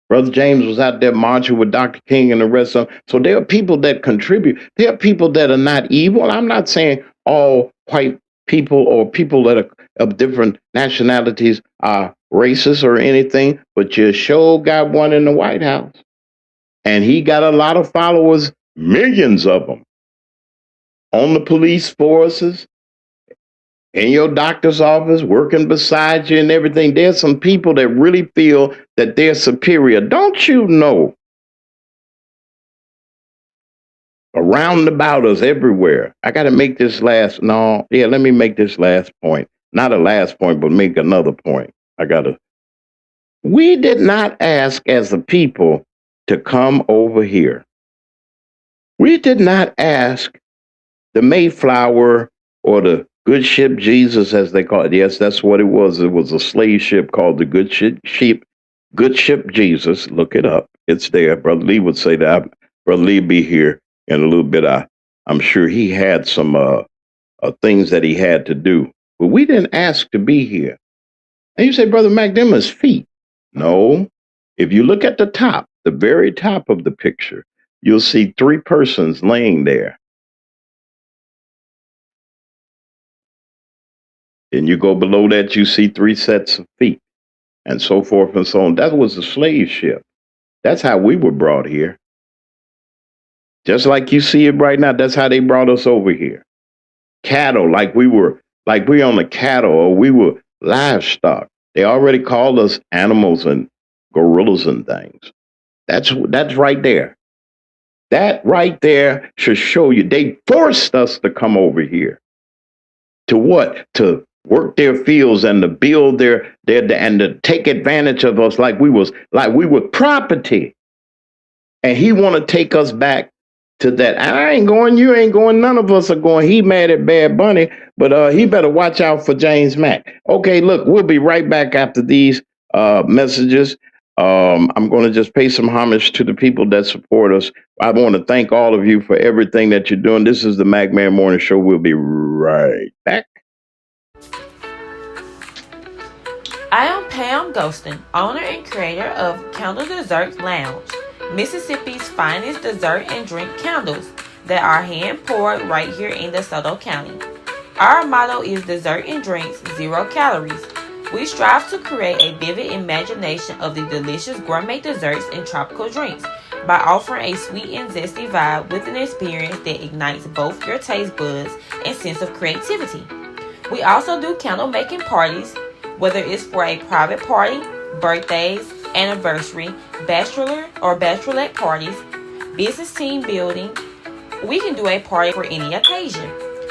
Brother James was out there marching with Dr. King and the rest of them. So there are people that contribute. There are people that are not evil. I'm not saying all white people or people that are of different nationalities are racist or anything, but you sure got one in the White House. And he got a lot of followers, millions of them, on the police forces, in your doctor's office, working beside you and everything. There's some people that really feel that they're superior. Don't you know? Around about us everywhere. I got to make this let me make this last point. Not a last point, but make another point. We did not ask as a people to come over here. We did not ask the Mayflower or the good ship Jesus, as they call it. Yes, that's what it was. It was a slave ship called the Good Ship Jesus. Look it up. It's there. Brother Lee would say that. Brother Lee be here in a little bit. I'm sure he had some things that he had to do. But we didn't ask to be here. And you say, Brother Mac, them is feet. No. If you look at the top, the very top of the picture, you'll see 3 persons laying there. And you go below that, you see 3 sets of feet, and so forth and so on. That was a slave ship. That's how we were brought here. Just like you see it right now, that's how they brought us over here. Cattle, like we on the cattle, or we were livestock. They already called us animals and gorillas and things. That's right there. That right there should show you they forced us to come over here. To what? To work their fields and to build their and to take advantage of us like we were property. And he want to take us back to that. I ain't going, you ain't going, none of us are going. He mad at Bad Bunny, but he better watch out for James Mack. Okay, look, we'll be right back after these messages. I'm going to just pay some homage to the people that support us. I want to thank all of you for everything that you're doing. This is the Mac Man Morning Show. We'll be right back. I am Pam Ghostin, owner and creator of Candle Desserts Lounge, Mississippi's finest dessert and drink candles that are hand poured right here in DeSoto County. Our motto is dessert and drinks, 0 calories. We strive to create a vivid imagination of the delicious gourmet desserts and tropical drinks by offering a sweet and zesty vibe with an experience that ignites both your taste buds and sense of creativity. We also do candle making parties, whether it's for a private party, birthdays, anniversary, bachelor or bachelorette parties, business team building. We can do a party for any occasion.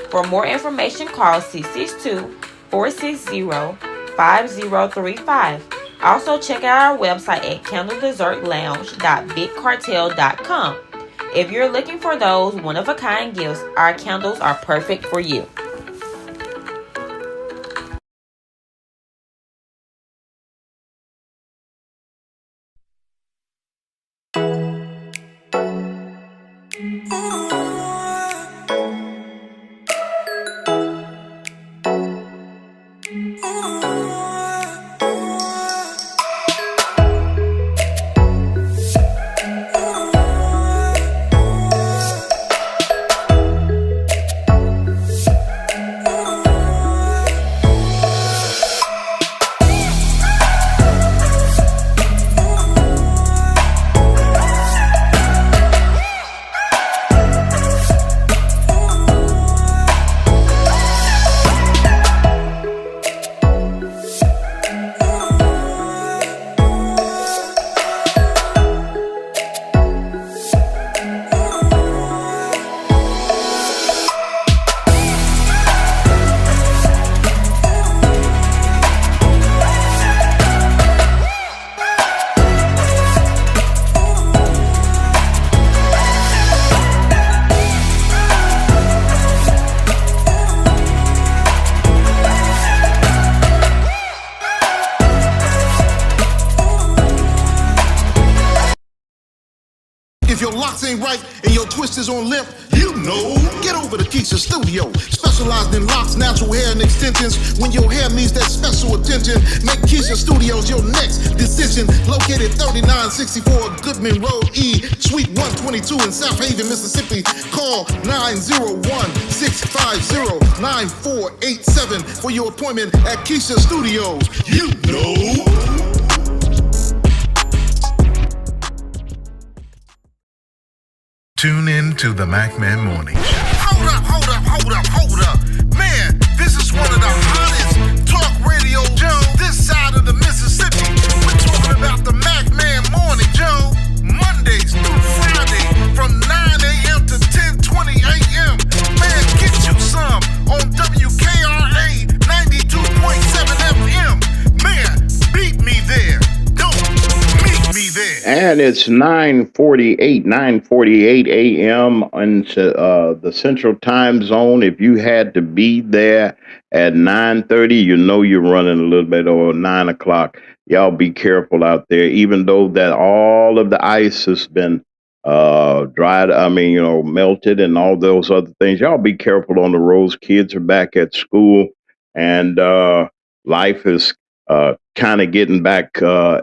For more information, call 662-460-5035. Also, check out our website at candledessertlounge.bigcartel.com. If you're looking for those one-of-a-kind gifts, our candles are perfect for you. box ain't right and your twist is on limp, you know. Get over to Keisha Studio, specialized in locks, natural hair, and extensions. When your hair needs that special attention, make Keisha Studios your next decision. Located 3964 Goodman Road E, Suite 122 in South Haven, Mississippi. Call 901-650-9487 for your appointment at Keisha Studios. You know. Tune in to the MacMan Morning Show. Hold up. Man, this is one of the hottest talk radio shows this side of the Mississippi. We're talking about the MacMan Morning Show, Mondays through Friday from 9 a.m. to 10:20 a.m. Man, get you some on WKRA 92.7 FM. Man, beat me there. Don't meet me there. And it's 9:48 a.m. into the Central Time Zone. If you had to be there at 9:30, you know you're running a little bit over 9 o'clock. Y'all be careful out there. Even though that all of the ice has been dried, melted and all those other things, y'all be careful on the roads. Kids are back at school, and life is kind of getting back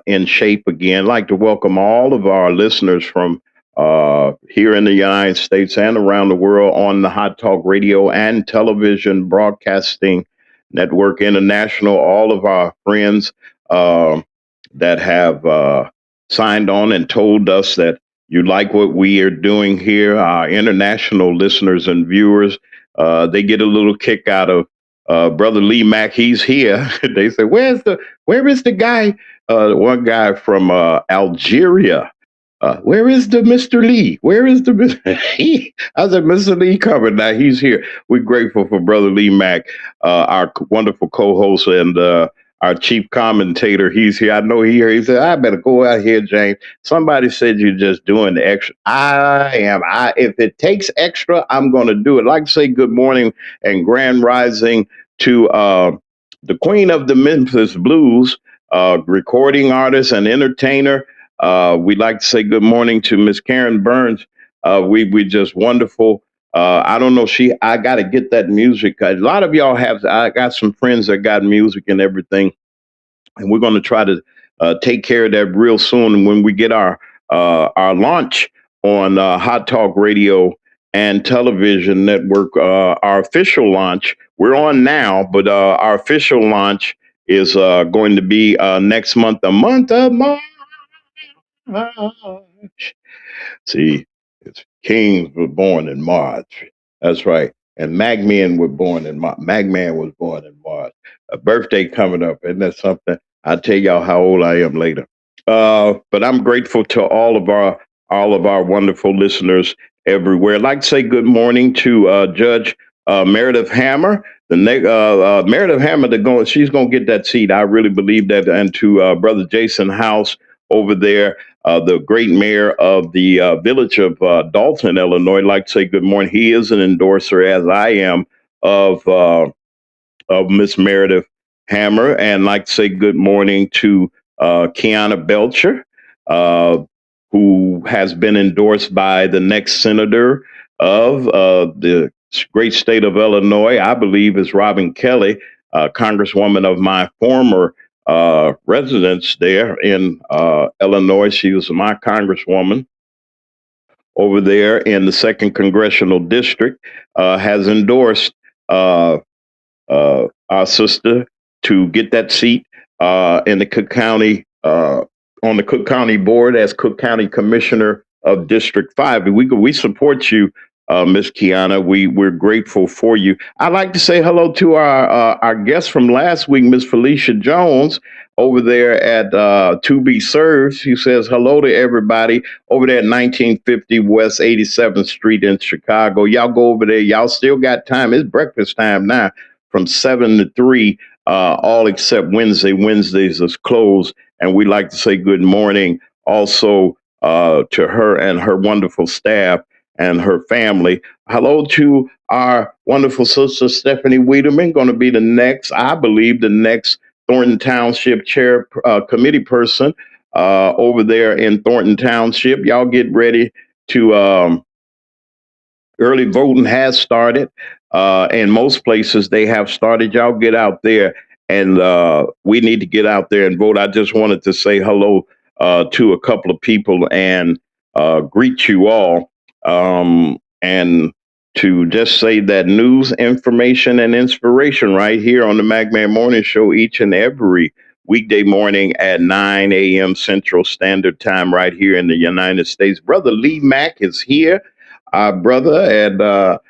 in shape again. I'd like to welcome all of our listeners from here in the United States and around the world on the Hot Talk Radio and Television Broadcasting Network International. All of our friends that have signed on and told us that you like what we are doing here. Our international listeners and viewers, they get a little kick out of Brother Lee Mack. He's here. They say, where is the guy? One guy from Algeria. Where is the Mr. Lee? Where is the Mr. Lee? I said, Mr. Lee covered. Now he's here. We're grateful for Brother Lee Mack, our wonderful co-host and our chief commentator. He's here. I know he's here. He said, I better go out here, James. Somebody said you're just doing the extra. I am. If it takes extra, I'm going to do it. I'd like to say good morning and grand rising to the queen of the Memphis Blues, recording artist and entertainer. We'd like to say good morning to Miss Karen Burns. We just wonderful. I don't know. I got to get that music. A lot of y'all I got some friends that got music and everything, and we're going to try to take care of that real soon. And when we get our launch on Hot Talk Radio and Television Network, our official launch, we're on now, but our official launch is going to be next month, the month of March. See, it's kings were born in March. That's right. And MacMan were born in March. MacMan was born in March. A birthday coming up. Isn't that something? I'll tell y'all how old I am later. But I'm grateful to all of our wonderful listeners everywhere. I'd like to say good morning to Judge Meredith Hammer. Meredith Hammer, she's going to get that seat. I really believe that. And to Brother Jason House over there, the great mayor of the village of Dalton, Illinois. I'd like to say good morning. He is an endorser, as I am, of Miss Meredith Hammer. And I'd like to say good morning to Kiana Belcher, who has been endorsed by the next senator of the great state of Illinois, I believe is Robin Kelly, Congresswoman of my former residence there in Illinois. She was my congresswoman over there in the 2nd Congressional District, has endorsed our sister to get that seat in the Cook County, on the Cook County Board as Cook County Commissioner of District 5. We support you, Miss Kiana. We're grateful for you. I'd like to say hello to our guest from last week, Miss Felicia Jones, over there at To Be Served. She says hello to everybody over there at 1950 West 87th Street in Chicago. Y'all go over there. Y'all still got time. It's breakfast time now from 7 to 3, all except Wednesday. Wednesdays is closed. And we'd like to say good morning also to her and her wonderful staff and her family. Hello to our wonderful sister, Stephanie Wiedemann, going to be I believe, the next Thornton Township Chair Committee person over there in Thornton Township. Y'all get ready to early voting has started. In most places, they have started. Y'all get out there, and we need to get out there and vote. I just wanted to say hello to a couple of people and greet you all. And to just say that news, information, and inspiration right here on the MacMan Morning Show each and every weekday morning at 9 a.m. Central Standard Time right here in the United States. Brother Lee Mack is here, our brother and our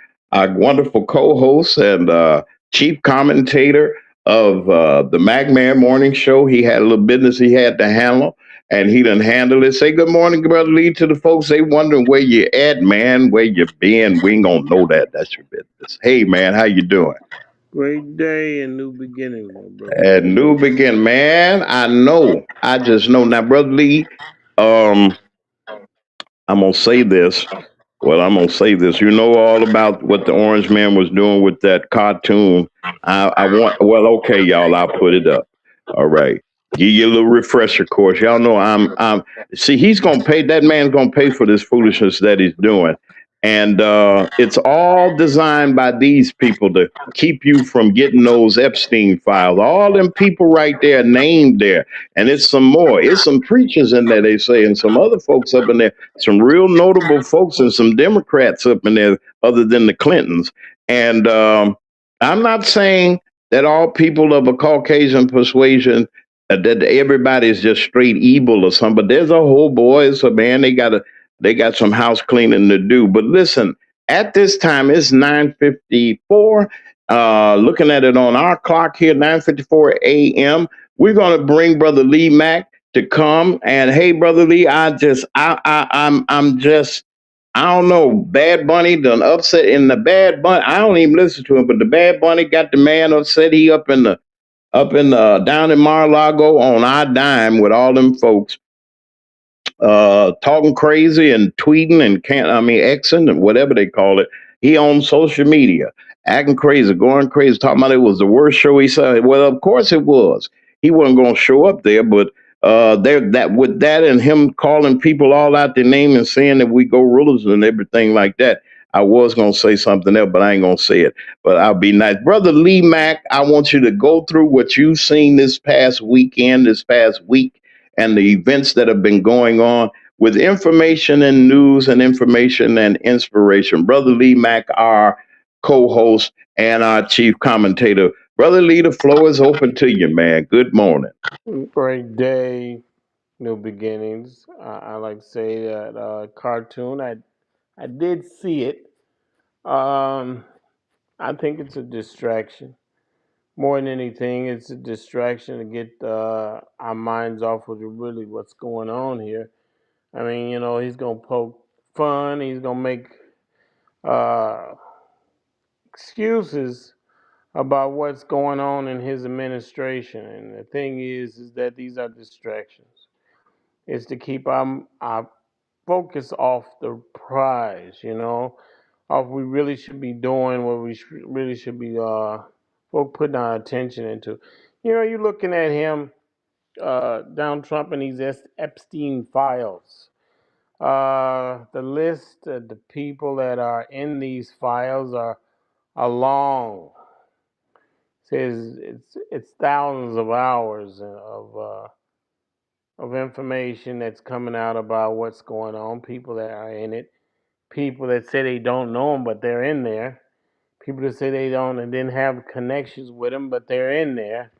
wonderful co-host and chief commentator of the MacMan Morning Show. He had a little business he had to handle, and he done handled it. Say good morning, brother Lee, to the folks. They wondering where you at, man, where you been. We ain't gonna know that. That's your business. Hey, man, how you doing? Great day and new beginnings, my brother. A new begin, man. I know. I just know. Now, brother Lee, um, I'm gonna say this. Well, I'm gonna say this. You know all about what the Orange Man was doing with that cartoon. I want. Well, okay, y'all. I'll put it up. All right. Give you a little refresher course. Y'all know I'm. See, he's gonna pay. That man's gonna pay for this foolishness that he's doing, and it's all designed by these people to keep you from getting those Epstein files. All them people right there named there, and it's some more. It's some preachers in there, they say, and some other folks up in there, some real notable folks and some Democrats up in there other than the Clintons. And I'm not saying that all people of a Caucasian persuasion, that everybody is just straight evil or something, but there's a whole boys, so man, they got some house cleaning to do. But listen, at this time it's 9:54. Looking at it on our clock here, 9:54 a.m. We're gonna bring Brother Lee Mack to come. And hey, brother Lee, I'm just, I don't know. Bad Bunny done upset in the Bad Bunny. I don't even listen to him, but the Bad Bunny got the man upset. He up in the down in Mar-a-Lago on our dime with all them folks talking crazy and tweeting and Xing and whatever they call it. He on social media, acting crazy, going crazy, talking about it was the worst show he saw. Well, of course it was. He wasn't going to show up there, but there that with that and him calling people all out their name and saying that we go rulers and everything like that. I was going to say something else, but I ain't going to say it. But I'll be nice. Brother Lee Mack, I want you to go through what you've seen this past weekend, this past week, and the events that have been going on with information and news and information and inspiration. Brother Lee Mack, our co-host and our chief commentator. Brother Lee, the floor is open to you, man. Good morning. Great day, new beginnings. I like to say that cartoon. I did see it. Um, I think it's a distraction. More than anything, it's a distraction to get our minds off of really what's going on here. I mean, he's gonna poke fun. He's gonna make uh, excuses about what's going on in his administration. And the thing is that these are distractions. It's to keep our focus off the prize, off we really should be doing, what we really should be putting our attention into. You're looking at him, Donald Trump, and these Epstein files. The list of the people that are in these files are long. Says it's thousands of hours of information that's coming out about what's going on. People that are in it, people that say they don't know them but they're in there. People that say they don't and didn't have connections with them but they're in there.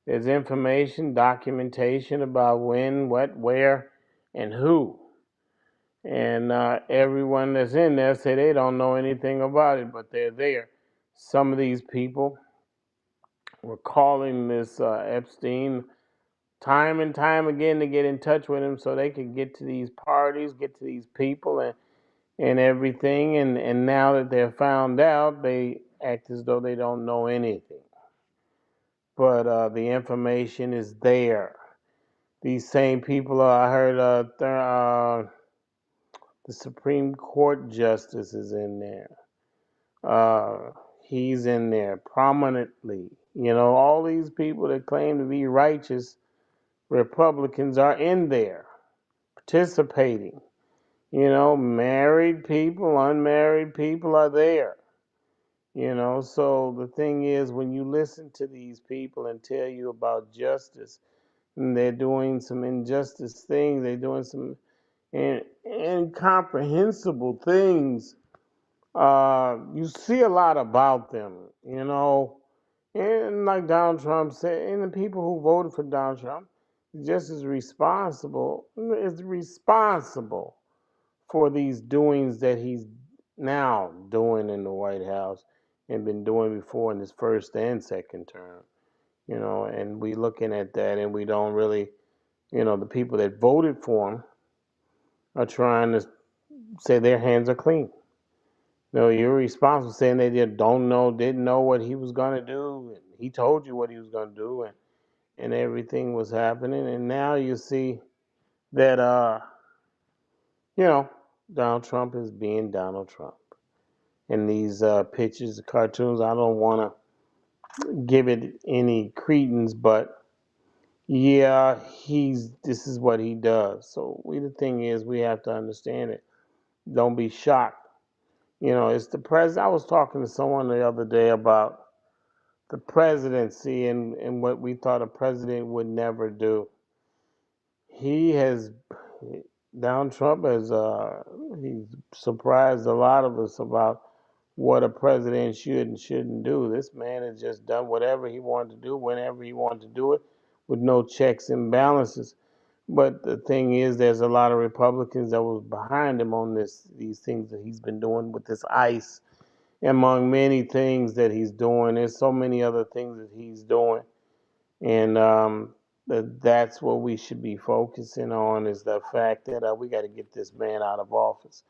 There's information, documentation about when, what, where, and who. And everyone that's in there say they don't know anything about it, but they're there. Some of these people were calling this Epstein time and time again to get in touch with him so they could get to these parties, get to these people and everything. And now that they're found out, they act as though they don't know anything. But the information is there. These same people, I heard the Supreme Court justice is in there. He's in there prominently. All these people that claim to be righteous Republicans are in there participating. Married people, unmarried people are there. So the thing is, when you listen to these people and tell you about justice, and they're doing some injustice things, they're doing some incomprehensible things. You see a lot about them. And like Donald Trump said, and the people who voted for Donald Trump just as responsible for these doings that he's now doing in the White House and been doing before in his first and second term. And we looking at that and we don't really, the people that voted for him are trying to say their hands are clean. No, you're responsible saying they didn't know what he was gonna do. And he told you what he was gonna do, and everything was happening. And now you see that you know, Donald Trump is being Donald Trump. And these pictures, cartoons, I don't want to give it any credence, but yeah, this is what he does. So the thing is, we have to understand it. Don't be shocked. It's the president. I was talking to someone the other day about the presidency and what we thought a president would never do. He has, Donald Trump has, he's surprised a lot of us about what a president should and shouldn't do. This man has just done whatever he wanted to do, whenever he wanted to do it, with no checks and balances. But the thing is, there's a lot of Republicans that was behind him on these things that he's been doing with this ICE, among many things that he's doing. There's so many other things that he's doing, and that's what we should be focusing on, is the fact that we got to get this man out of office.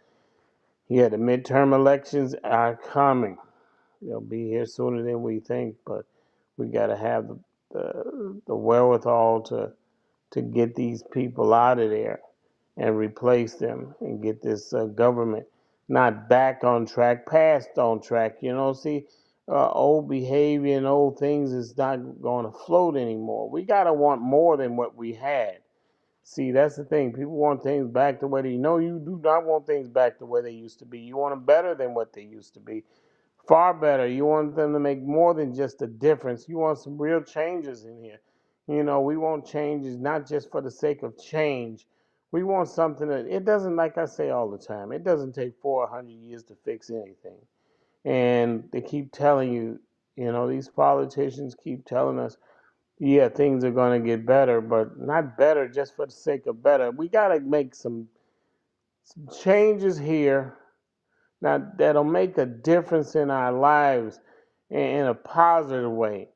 Yeah, the midterm elections are coming. They'll be here sooner than we think, but we got to have the wherewithal to get these people out of there and replace them and get this government not back on track, past on track. See, old behavior and old things is not going to float anymore. We got to want more than what we had. See, that's the thing. People want things back the way they know. You do not want things back the way they used to be. You want them better than what they used to be. Far better. You want them to make more than just a difference. You want some real changes in here. We want changes not just for the sake of change. We want something that, it doesn't, like I say all the time, it doesn't take 400 years to fix anything. And they keep telling you, these politicians keep telling us, yeah, things are going to get better, but not better just for the sake of better. We got to make some changes here now that'll make a difference in our lives in a positive way.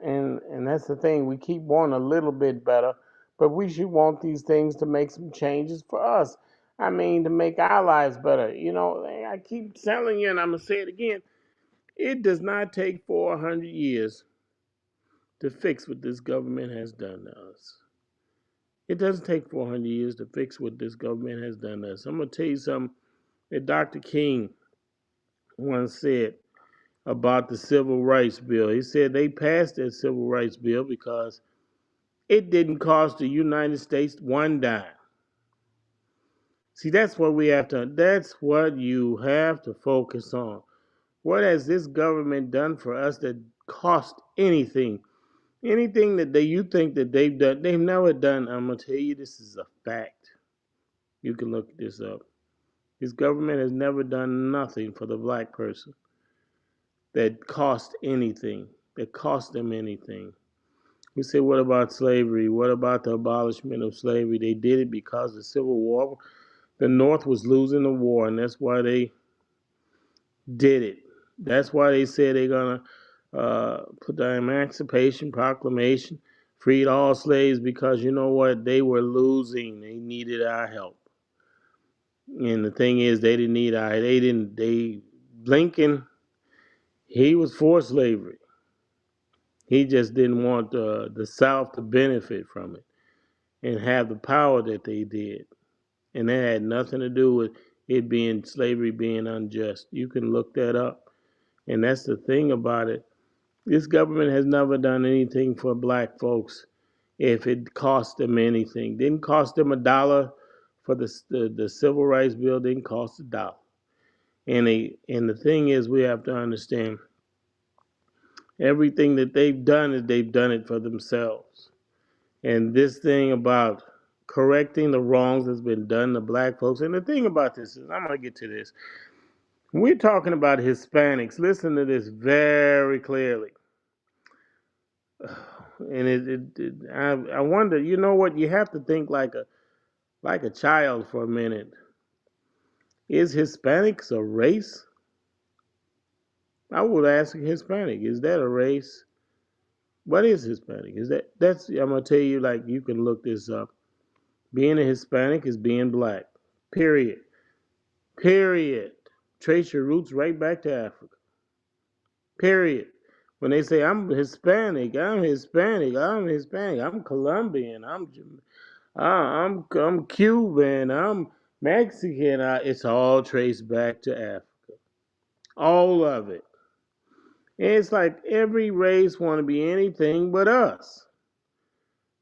And that's the thing. We keep wanting a little bit better, but we should want these things to make some changes for us. I mean, to make our lives better. I keep telling you, and I'm going to say it again, it does not take 400 years to fix what this government has done to us. It doesn't take 400 years to fix what this government has done to us. I'm going to tell you something that Dr. King once said about the Civil Rights Bill. He said they passed that Civil Rights Bill because it didn't cost the United States one dime. See, that's what you have to focus on. What has this government done for us that cost anything? Anything that you think that they've done, they've never done. I'm going to tell you, this is a fact. You can look this up. This government has never done nothing for the black person that cost anything, that cost them anything. We say, what about slavery? What about the abolishment of slavery? They did it because the Civil War, the North was losing the war, and that's why they did it. That's why they said they're going to put the Emancipation Proclamation, freed all slaves, because you know what? They were losing. They needed our help. And the thing is, Lincoln, he was for slavery. He just didn't want the South to benefit from it and have the power that they did. And that had nothing to do with slavery being unjust. You can look that up. And that's the thing about it. This government has never done anything for black folks if it cost them anything. Didn't cost them $1 for the civil rights bill didn't cost $1. And the thing is, we have to understand everything that they've done is they've done it for themselves. And this thing about correcting the wrongs that's been done to black folks, and the thing about this is, I'm gonna get to this. We're talking about Hispanics. Listen to this very clearly. And I wonder, you know what? You have to think like a child for a minute. Is Hispanics a race? I would ask a Hispanic, is that a race? What is Hispanic? That's I'm gonna tell you, like, you can look this up. Being a Hispanic is being black. Period. Period. Trace your roots right back to Africa. Period. When they say I'm Hispanic, I'm Colombian, I'm Cuban, I'm Mexican. It's all traced back to Africa. All of it. And it's like every race want to be anything but us.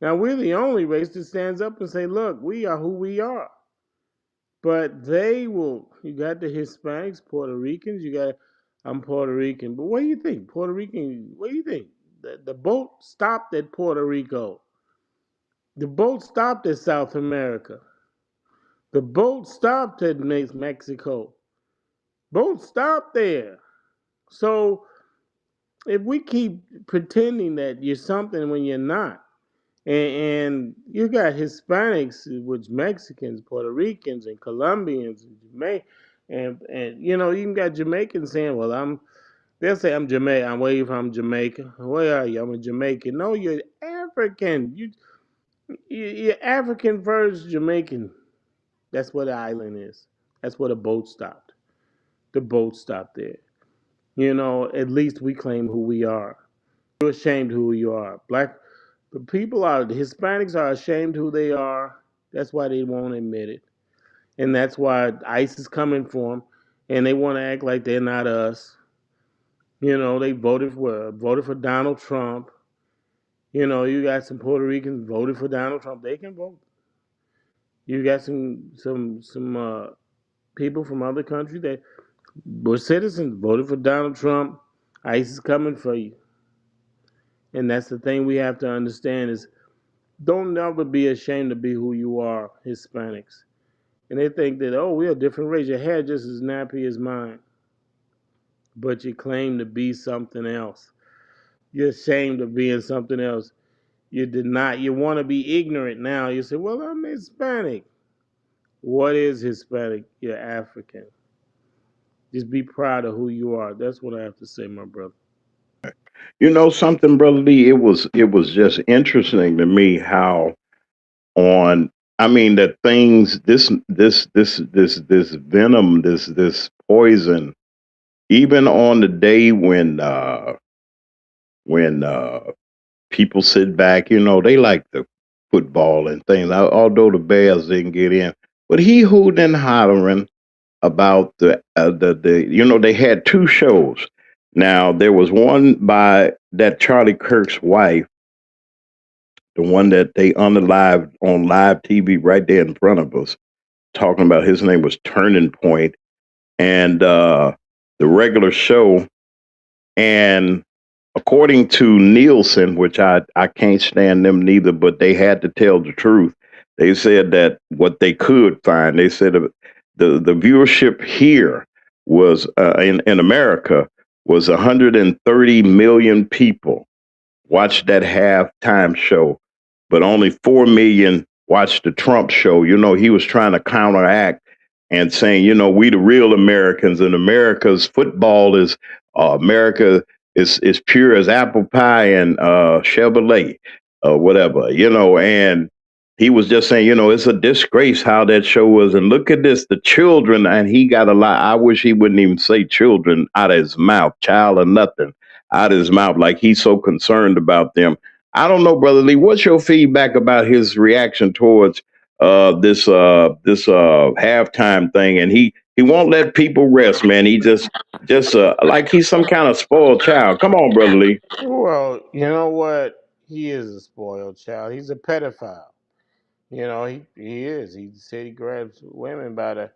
Now we're the only race that stands up and say, "Look, we are who we are." But they will. You got the Hispanics, Puerto Ricans. I'm Puerto Rican, but what do you think, Puerto Rican? What do you think? The boat stopped at Puerto Rico. The boat stopped at South America. The boat stopped at Mexico. Boat stopped there. So if we keep pretending that you're something when you're not, and you got Hispanics, which Mexicans, Puerto Ricans, and Colombians, and and you even got Jamaicans saying, "Well, they'll say I'm Jamaican. I'm way from Jamaica. Where are you? I'm a Jamaican." No, you're African. You're African first, Jamaican. That's what the island is. That's where the boat stopped. The boat stopped there. At least we claim who we are. You're ashamed who you are. The Hispanics are ashamed who they are. That's why they won't admit it. And that's why ICE is coming for them. And they want to act like they're not us. They voted for Donald Trump. You got some Puerto Ricans voted for Donald Trump. They can vote. You got some people from other countries that were citizens voted for Donald Trump. ICE is coming for you. And that's the thing we have to understand is don't never be ashamed to be who you are, Hispanics. And they think that, oh, we're a different race. Your hair just as nappy as mine. But you claim to be something else. You're ashamed of being something else. You want to be ignorant now. You say, well, I'm Hispanic. What is Hispanic? You're African. Just be proud of who you are. That's what I have to say, my brother. You know something, Brother Lee? It was just interesting to me how on that things this venom, this poison, even on the day when people sit back, they like the football and things, although the Bears didn't get in. But he hooting and hollering about the they had two shows. Now there was one by that Charlie Kirk's wife, the one that they unalived on live TV right there in front of us, talking about his name was Turning Point, and the regular show. And according to Nielsen, which I can't stand them neither, but they had to tell the truth. They said that what they could find, they said the viewership here was in America was 130 million people watched that halftime show, but only 4 million watched the Trump show. He was trying to counteract and saying, we the real Americans, and America's football is America is pure as apple pie and Chevrolet or whatever, and he was just saying, it's a disgrace how that show was. And look at this, the children, and he got a lot. I wish he wouldn't even say children out of his mouth, child or nothing out of his mouth, like he's so concerned about them. I don't know, Brother Lee, what's your feedback about his reaction towards this halftime thing? And he won't let people rest, man. He just like he's some kind of spoiled child. Come on, Brother Lee. Well, you know what? He is a spoiled child. He's a pedophile. He is. He said he grabs women by the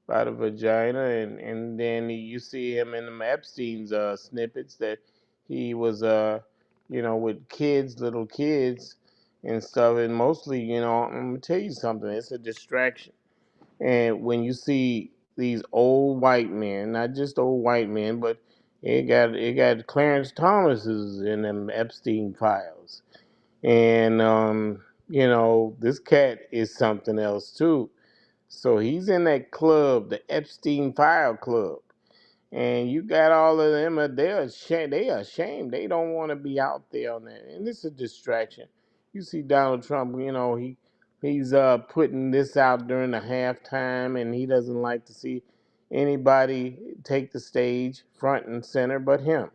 vagina, and then you see him in them Epstein's snippets that he was with kids, little kids, and stuff. And mostly, I'm gonna tell you something. It's a distraction. And when you see these old white men, not just old white men, but it got Clarence Thomas's in them Epstein files, and this cat is something else too. So he's in that club, the Epstein File Club, and you got all of them. They're ashamed. They are ashamed. They don't want to be out there on that, and this is a distraction. You see Donald Trump. He's putting this out during the halftime, and he doesn't like to see anybody take the stage front and center but him.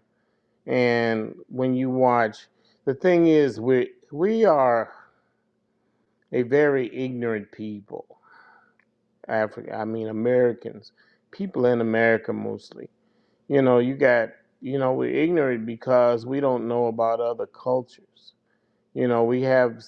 And when you watch, the thing is, we are a very ignorant people. Americans, people in America mostly. We're ignorant because we don't know about other cultures. We have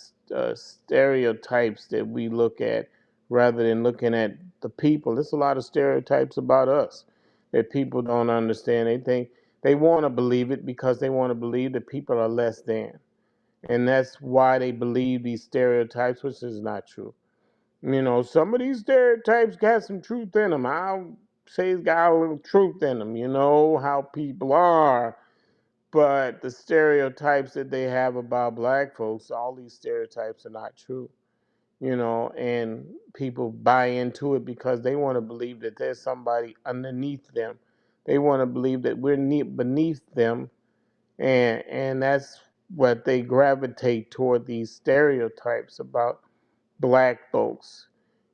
stereotypes that we look at rather than looking at the people. There's a lot of stereotypes about us that people don't understand. They think they want to believe it because they want to believe that people are less than. And that's why they believe these stereotypes, which is not true. Some of these stereotypes got some truth in them. I'll say it's got a little truth in them, how people are. But the stereotypes that they have about black folks, all these stereotypes are not true, and people buy into it because they want to believe that there's somebody underneath them. They want to believe that we're beneath them, and that's what they gravitate toward, these stereotypes about black folks.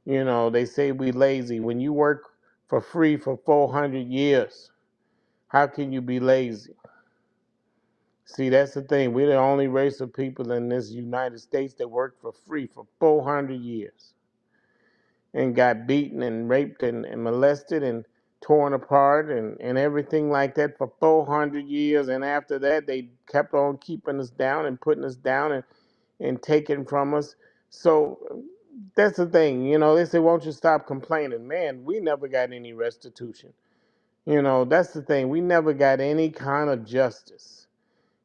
They say we lazy. When you work for free for 400 years, how can you be lazy? See, that's the thing. We're the only race of people in this United States that worked for free for 400 years and got beaten and raped and molested and torn apart and everything like that for 400 years. And after that, they kept on keeping us down and putting us down and taking from us. So that's the thing. They say, won't you stop complaining? Man, we never got any restitution. That's the thing. We never got any kind of justice.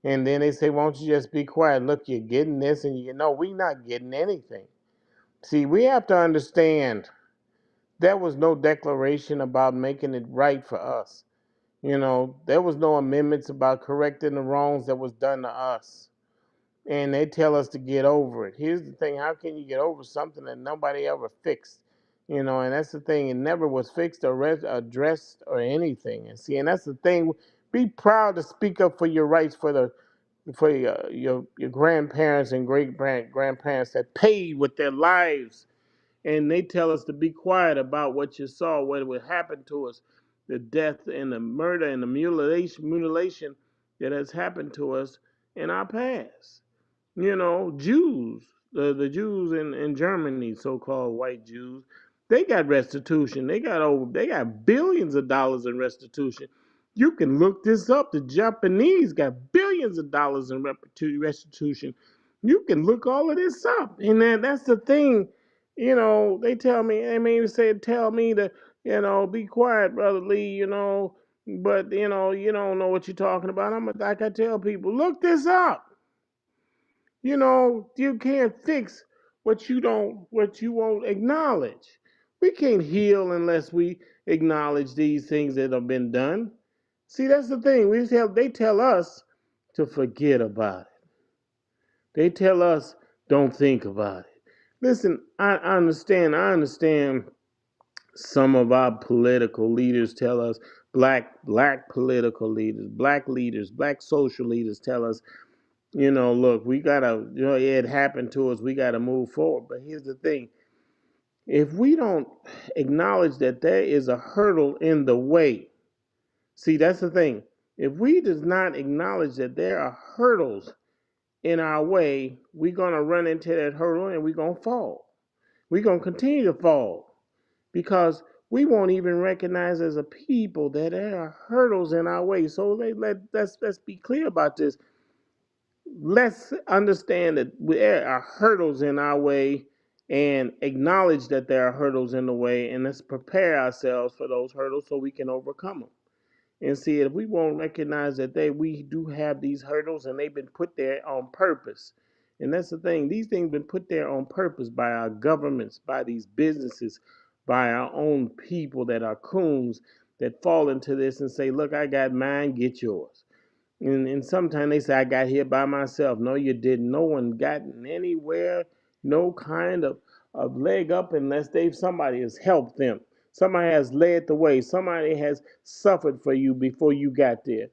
And then they say, won't you just be quiet? Look, you're getting this, and we not getting anything. See, we have to understand there was no declaration about making it right for us. There was no amendments about correcting the wrongs that was done to us. And they tell us to get over it. Here's the thing: how can you get over something that nobody ever fixed? And that's the thing; it never was fixed or addressed or anything. And that's the thing: be proud to speak up for your rights, for your grandparents and great grandparents that paid with their lives, and they tell us to be quiet about what you saw, what would happen to us, the death and the murder and the mutilation that has happened to us in our past. Jews, the Jews in Germany, so-called white Jews, they got restitution. They got billions of dollars in restitution. You can look this up. The Japanese got billions of dollars in restitution. You can look all of this up. And that's the thing. They tell me, tell me to, be quiet, Brother Lee, but, you don't know what you're talking about. Like I tell people, look this up. You can't fix what you won't acknowledge. We can't heal unless we acknowledge these things that have been done. See, that's the thing. They tell us to forget about it. They tell us don't think about it. Listen, I understand. Some of our political leaders tell us, black political leaders, black social leaders tell us, look, we gotta, it happened to us. We gotta move forward. But here's the thing: if we don't acknowledge that there is a hurdle in the way, see, that's the thing. If we does not acknowledge that there are hurdles in our way, we're gonna run into that hurdle and we're gonna fall. We're gonna continue to fall because we won't even recognize as a people that there are hurdles in our way. So let's be clear about this. Let's understand that there are hurdles in our way, and acknowledge that there are hurdles in the way, and let's prepare ourselves for those hurdles so we can overcome them. And see, if we won't recognize that we do have these hurdles and they've been put there on purpose. And that's the thing, these things been put there on purpose by our governments, by these businesses, by our own people that are coons that fall into this and say, look, I got mine, get yours. And sometimes they say, I got here by myself. No, you didn't. No one gotten anywhere, no kind of leg up unless somebody has helped them. Somebody has led the way. Somebody has suffered for you before you got there.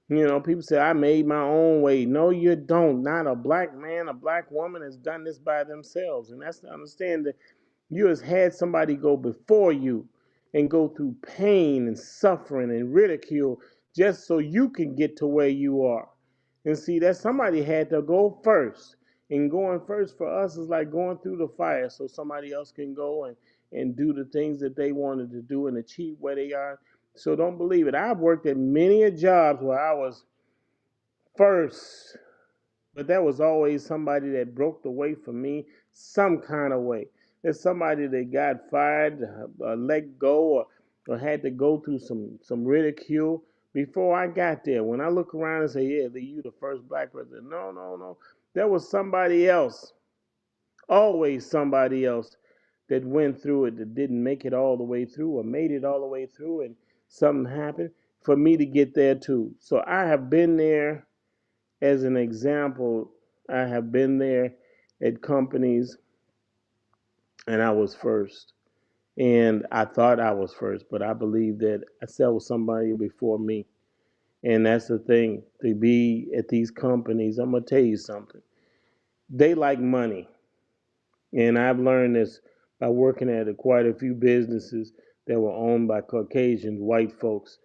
You know, people say, I made my own way. No, you don't. Not a black man, a black woman has done this by themselves. And that's to understand that you has had somebody go before you and go through pain and suffering and ridicule just so you can get to where you are. And see, that somebody had to go first. And going first for us is like going through the fire so somebody else can go and do the things that they wanted to do and achieve where they are. So don't believe it. I've worked at many a jobs where I was first, but there was always somebody that broke the way for me some kind of way. There's somebody that got fired, let go, or had to go through some ridicule before I got there. When I look around and say, yeah, you the first black president. No, no, no. There was somebody else, always somebody else that went through it that didn't make it all the way through or made it all the way through and something happened for me to get there too. So I have been there as an example. I have been there at companies and I was first. And I thought I was first, but I believe that there was somebody before me. And that's the thing, to be at these companies, I'm going to tell you something. They like money. And I've learned this by working at quite a few businesses that were owned by Caucasians, white folks.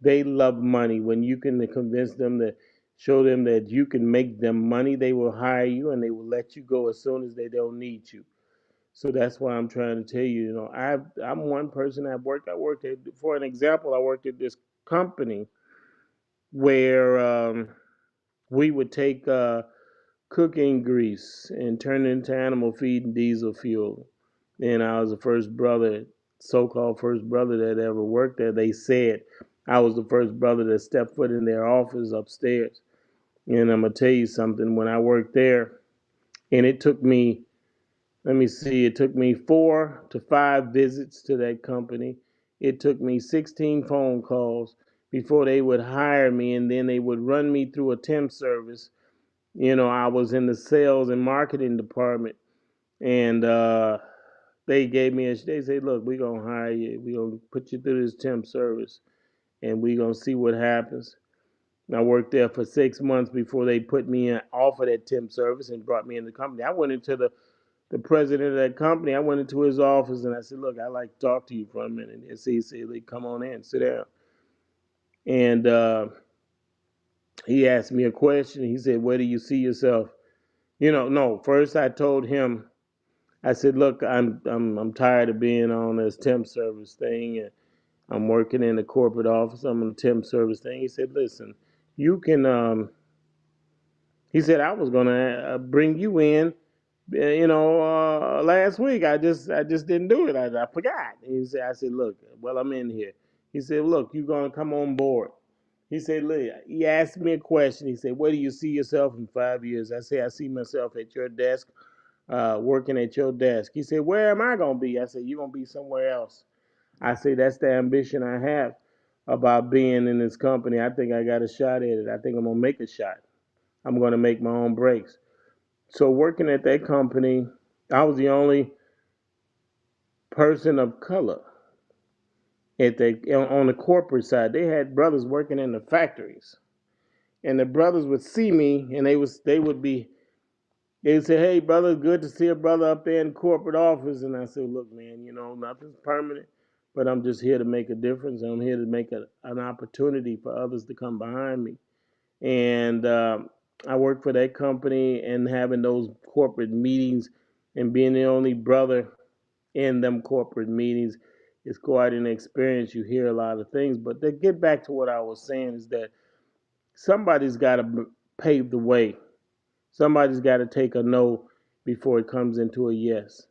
They love money. When you can convince them to show them that you can make them money, they will hire you and they will let you go as soon as they don't need you. So that's why I'm trying to tell you, I'm one person I worked at, for an example, I worked at this company where we would take cooking grease and turn it into animal feed and diesel fuel. And I was the first brother, so-called first brother that ever worked there. They said I was the first brother that stepped foot in their office upstairs. And I'm going to tell you something, when I worked there, and it took me, let me see, it took me 4 to 5 visits to that company. It took me 16 phone calls before they would hire me, and then they would run me through a temp service. I was in the sales and marketing department, and they gave me they said, look, we're going to hire you. We're going to put you through this temp service, and we're going to see what happens. And I worked there for 6 months before they put me off of that temp service and brought me in the company. I went into the president of that company. I went into his office and I said, look, I'd like to talk to you for a minute. And he said, come on in, sit down. And he asked me a question. He said, where do you see yourself? No, first I told him, I said, look, I'm tired of being on this temp service thing, and I'm working in the corporate office. I'm on the temp service thing. He said, listen, you can, he said, I was going to bring you in, last week. I just didn't do it. I forgot. I said, look, well, I'm in here. He said, look, you're going to come on board. He said, look, he asked me a question. He said, where do you see yourself in 5 years? I said, I see myself at your desk, working at your desk. He said, where am I going to be? I said, you're going to be somewhere else. I said, that's the ambition I have about being in this company. I think I got a shot at it. I think I'm going to make a shot. I'm going to make my own breaks. So working at that company, I was the only person of color on the corporate side. They had brothers working in the factories, and the brothers would see me, and they would say, "Hey, brother, good to see a brother up there in corporate office." And I said, "Look, man, nothing's permanent, but I'm just here to make a difference. I'm here to make an opportunity for others to come behind me." And I worked for that company, and having those corporate meetings and being the only brother in them corporate meetings is quite an experience. You hear a lot of things, but to get back to what I was saying is that somebody's got to pave the way. Somebody's got to take a no before it comes into a yes.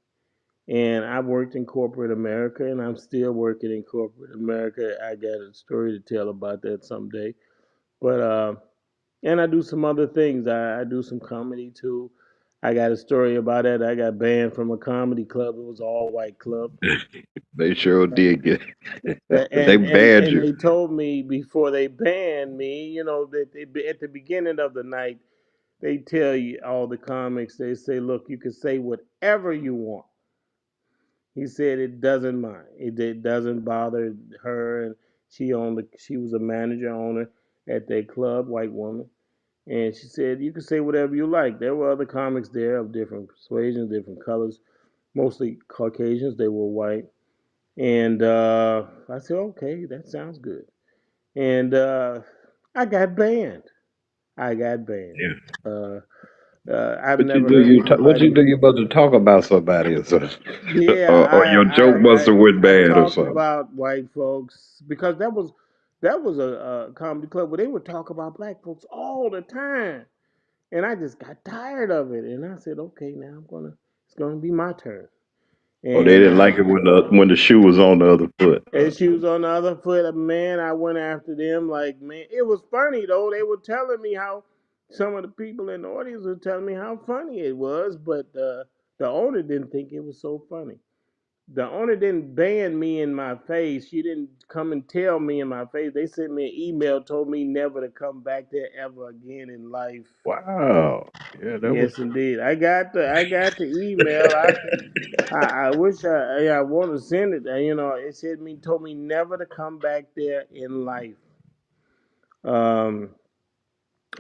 And I worked in corporate America, and I'm still working in corporate America. I got a story to tell about that someday. But and I do some other things. I do some comedy too. I got a story about that. I got banned from a comedy club. It was an all white club. They sure did get. They And banned and you. they told me before they banned me, that at the beginning of the night, they tell you all the comics. They say, look, you can say whatever you want. He said it doesn't mind. It doesn't bother her, and she was a manager owner at that club, white woman, and she said you can say whatever you like. There were other comics there of different persuasions, different colors, mostly Caucasians. They were white, and I said, okay, that sounds good. And I got banned. I got banned. Yeah. Uh, I've What you never do? heard What you anybody. do? You about to talk about somebody or something, Yeah, or your joke must have went I bad or talked something. about white folks because that was a comedy club where they would talk about black folks all the time, and I just got tired of it, and I said, okay, now it's gonna be my turn, Or they and didn't like it when the shoe was on the other foot. and she was on the other foot. Man, I went after them like, man, it was funny though. They were telling me how some of the people in the audience were telling me how funny it was, but the owner didn't think it was so funny. The owner didn't ban me in my face. She didn't come and tell me in my face. They sent me an email, told me never to come back there ever again in life. Wow. Yeah, that was. Yes, indeed. I got the email. I wish I want to send it. It said me told me never to come back there in life. Um,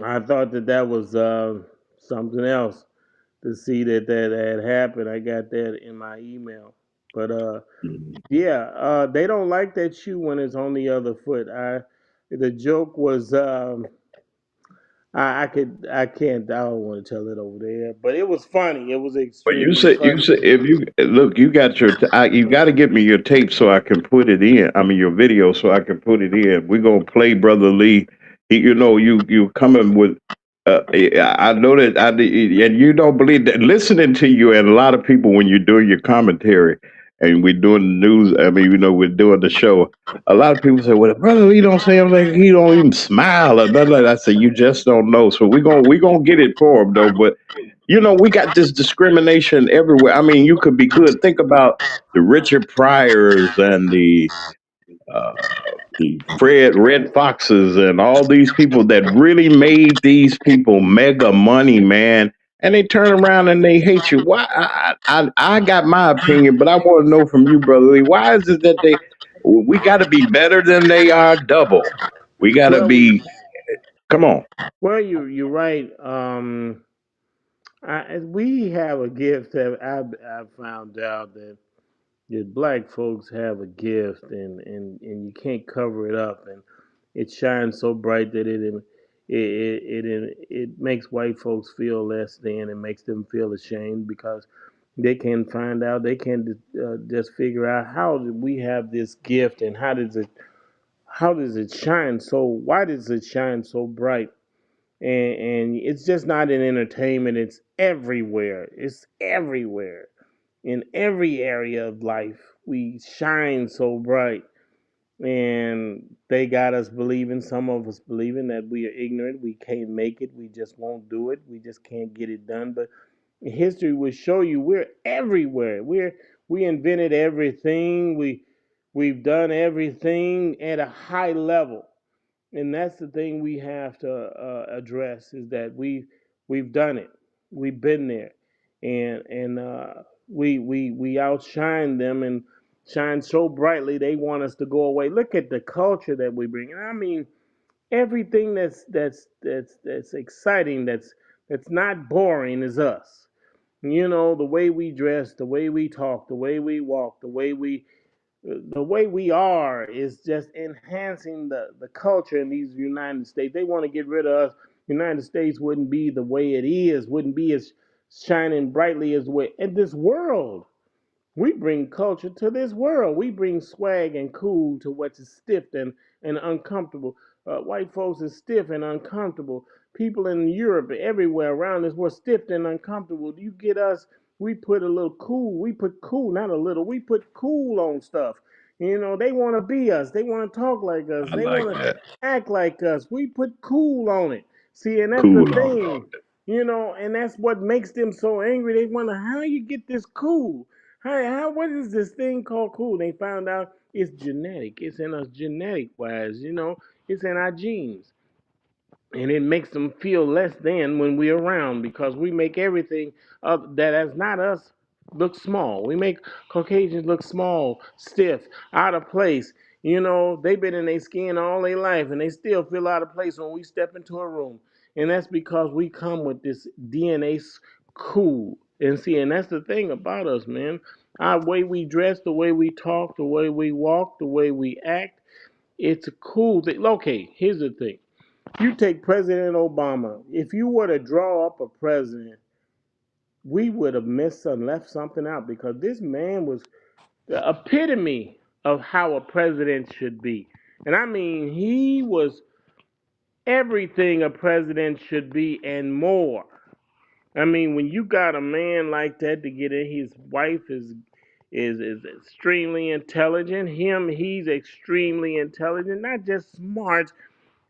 I thought that was something else to see that had happened. I got that in my email, but yeah, they don't like that shoe when it's on the other foot. The joke was, I can't, I don't want to tell it over there, but it was funny. It was But extremely you funny. said if you look, you got you got to get me your tape so I can put it in. I mean your video so I can put it in. We're gonna play Brother Lee. You coming with. I know that and you don't believe that. Listening to you and a lot of people when you're doing your commentary and we're doing the news. I mean, we're doing the show. A lot of people say, "Well, Brother Lee don't say I'm like he don't even smile." Or blah, blah, blah. I say, "You just don't know." So we gonna get it for him though, but we got this discrimination everywhere. I mean, you could be good. Think about the Richard Pryors and uh, the Fred Red Foxes and all these people that really made these people mega money, man. And they turn around and they hate you. Why? I got my opinion, but I want to know from you, Brother Lee. Why is it that we got to be better than they are? Double. We got to Well, we, be. Come on. well, you're right. We have a gift that I found out that black folks have a gift, and you can't cover it up, and it shines so bright that it makes white folks feel less than. It makes them feel ashamed because they can find out, they can just figure out how did we have this gift, and how does it shine so, why does it shine so bright? And it's just not in entertainment, it's everywhere. It's everywhere. In every area of life we shine so bright, and they got us believing, some of us believing, that we are ignorant, we can't make it, we just won't do it, we just can't get it done. But history will show you we're everywhere. We invented everything, we've done everything at a high level. And that's the thing we have to address, is that we've done it, we've been there, and we outshine them and shine so brightly they want us to go away. Look at the culture that we bring, and I mean everything that's exciting, that's not boring, is us. The way we dress, the way we talk, the way we walk, the way we are is just enhancing the culture in these United States. They want to get rid of us. United States wouldn't be the way it is, wouldn't be as shining brightly as way in this world. We bring culture to this world. We bring swag and cool to what's stiff and uncomfortable. White folks is stiff and uncomfortable. People in Europe, everywhere around us, were stiff and uncomfortable. You get us we put a little cool. We put cool, not a little. We put cool on stuff. They want to be us. They want to talk like us. I They like want to that. act like us. We put cool on it. See, and that's the Cool on it. thing. And that's what makes them so angry. They wonder how you get this cool. What is this thing called cool? They found out it's genetic. It's in us genetic wise. It's in our genes, and it makes them feel less than when we're around because we make everything that is not us look small. We make Caucasians look small, stiff, out of place. They've been in their skin all their life and they still feel out of place when we step into a room. And that's because we come with this DNA cool. And see, and that's the thing about us, man. Our way we dress, the way we talk, the way we walk, the way we act, it's a cool thing. Okay, here's the thing. You take President Obama. If you were to draw up a president, we would have missed and left something out because this man was the epitome of how a president should be. And I mean, he was everything a president should be and more. I mean, when you got a man like that to get in, his wife is extremely intelligent. He's extremely intelligent, not just smart.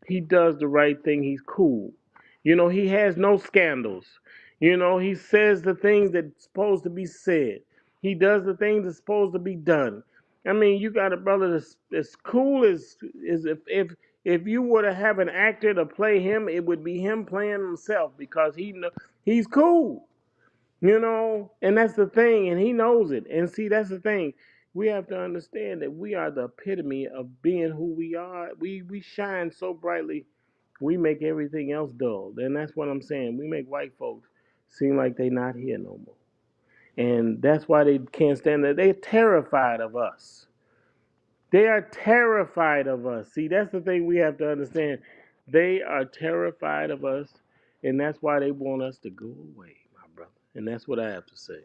He does the right thing. He's cool. He has no scandals. He says the things that's supposed to be said. He does the things that's supposed to be done. I mean, you got a brother that's cool as if you were to have an actor to play him, it would be him playing himself because he's cool. And that's the thing, and he knows it. And see, that's the thing. We have to understand that we are the epitome of being who we are. We shine so brightly, we make everything else dull. And that's what I'm saying. We make white folks seem like they not here no more. And that's why they can't stand it. They're terrified of us. They are terrified of us. See, that's the thing we have to understand. They are terrified of us, and that's why they want us to go away, my brother. And that's what I have to say.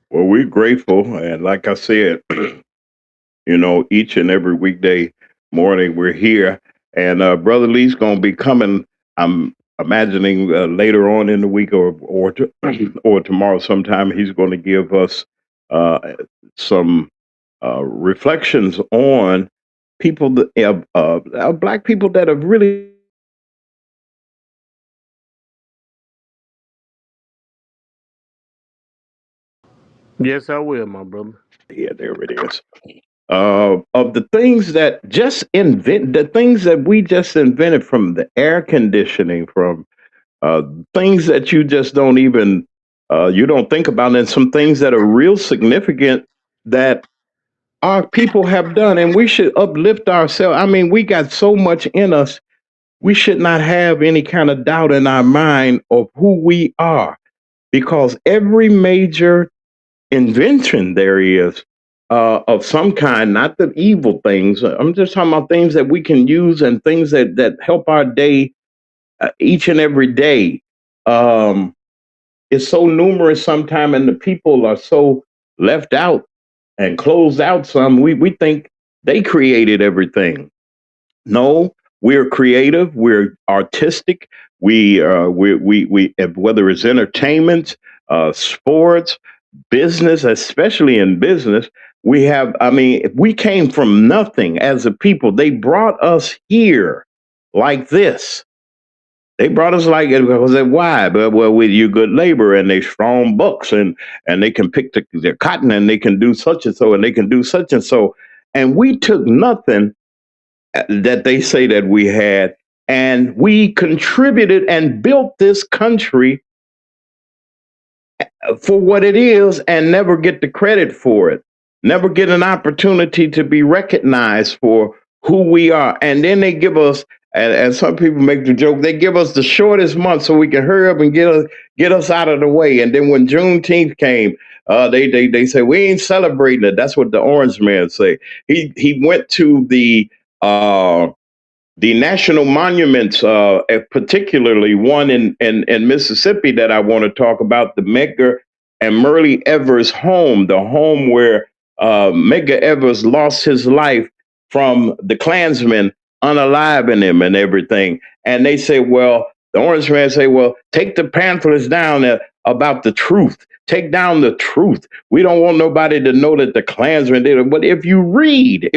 Well, we're grateful, and like I said, each and every weekday morning we're here, and Brother Lee's gonna be coming. I'm imagining later on in the week or tomorrow sometime. He's going to give us some reflections on people that black people that have really. Yes, I will, my brother. Yeah, there it is. Of the things that the things that we just invented, from the air conditioning, from things that you just don't even you don't think about, and some things that are real significant that our people have done, and we should uplift ourselves. I mean, we got so much in us. We should not have any kind of doubt in our mind of who we are, because every major invention there is of some kind, not the evil things. I'm just talking about things that we can use and things that help our day each and every day. It's so numerous sometimes, and the people are so left out and closed out. We think they created everything. No, we're creative. We're artistic. We whether it's entertainment, sports, business, especially in business, we have. I mean, we came from nothing as a people. They brought us here like this. They brought us like it because why? But well, with you good labor and they strong bucks and they can pick their cotton and they can do such and so and they can do such and so, and we took nothing that they say that we had, and we contributed and built this country for what it is and never get the credit for it, never get an opportunity to be recognized for who we are. And then they give us, and some people make the joke, they give us the shortest month so we can hurry up and get us out of the way. And then when Juneteenth came, they say we ain't celebrating it. That's what the Orange Man say. He went to the national monuments, particularly one in Mississippi that I want to talk about, the Medgar and Murray Evers home, the home where Medgar Evers lost his life from the Klansmen unaliving him and everything. And they say, well, the Orange Man say, well, take the pamphlets down there. about the truth. Take down the truth. We don't want nobody to know that the Klansmen did it. But if you read,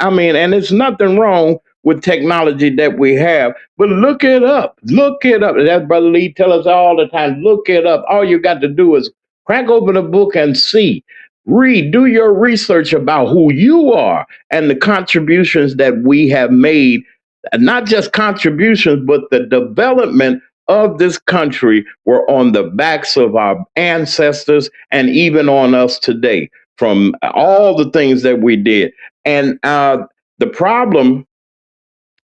I mean, and it's nothing wrong with technology that we have, but look it up. Look it up. That Brother Lee tell us all the time. Look it up. All you got to do is crack open a book and see. Read, do your research about who you are and the contributions that we have made, not just contributions, but the development of this country were on the backs of our ancestors and even on us today from all the things that we did. And the problem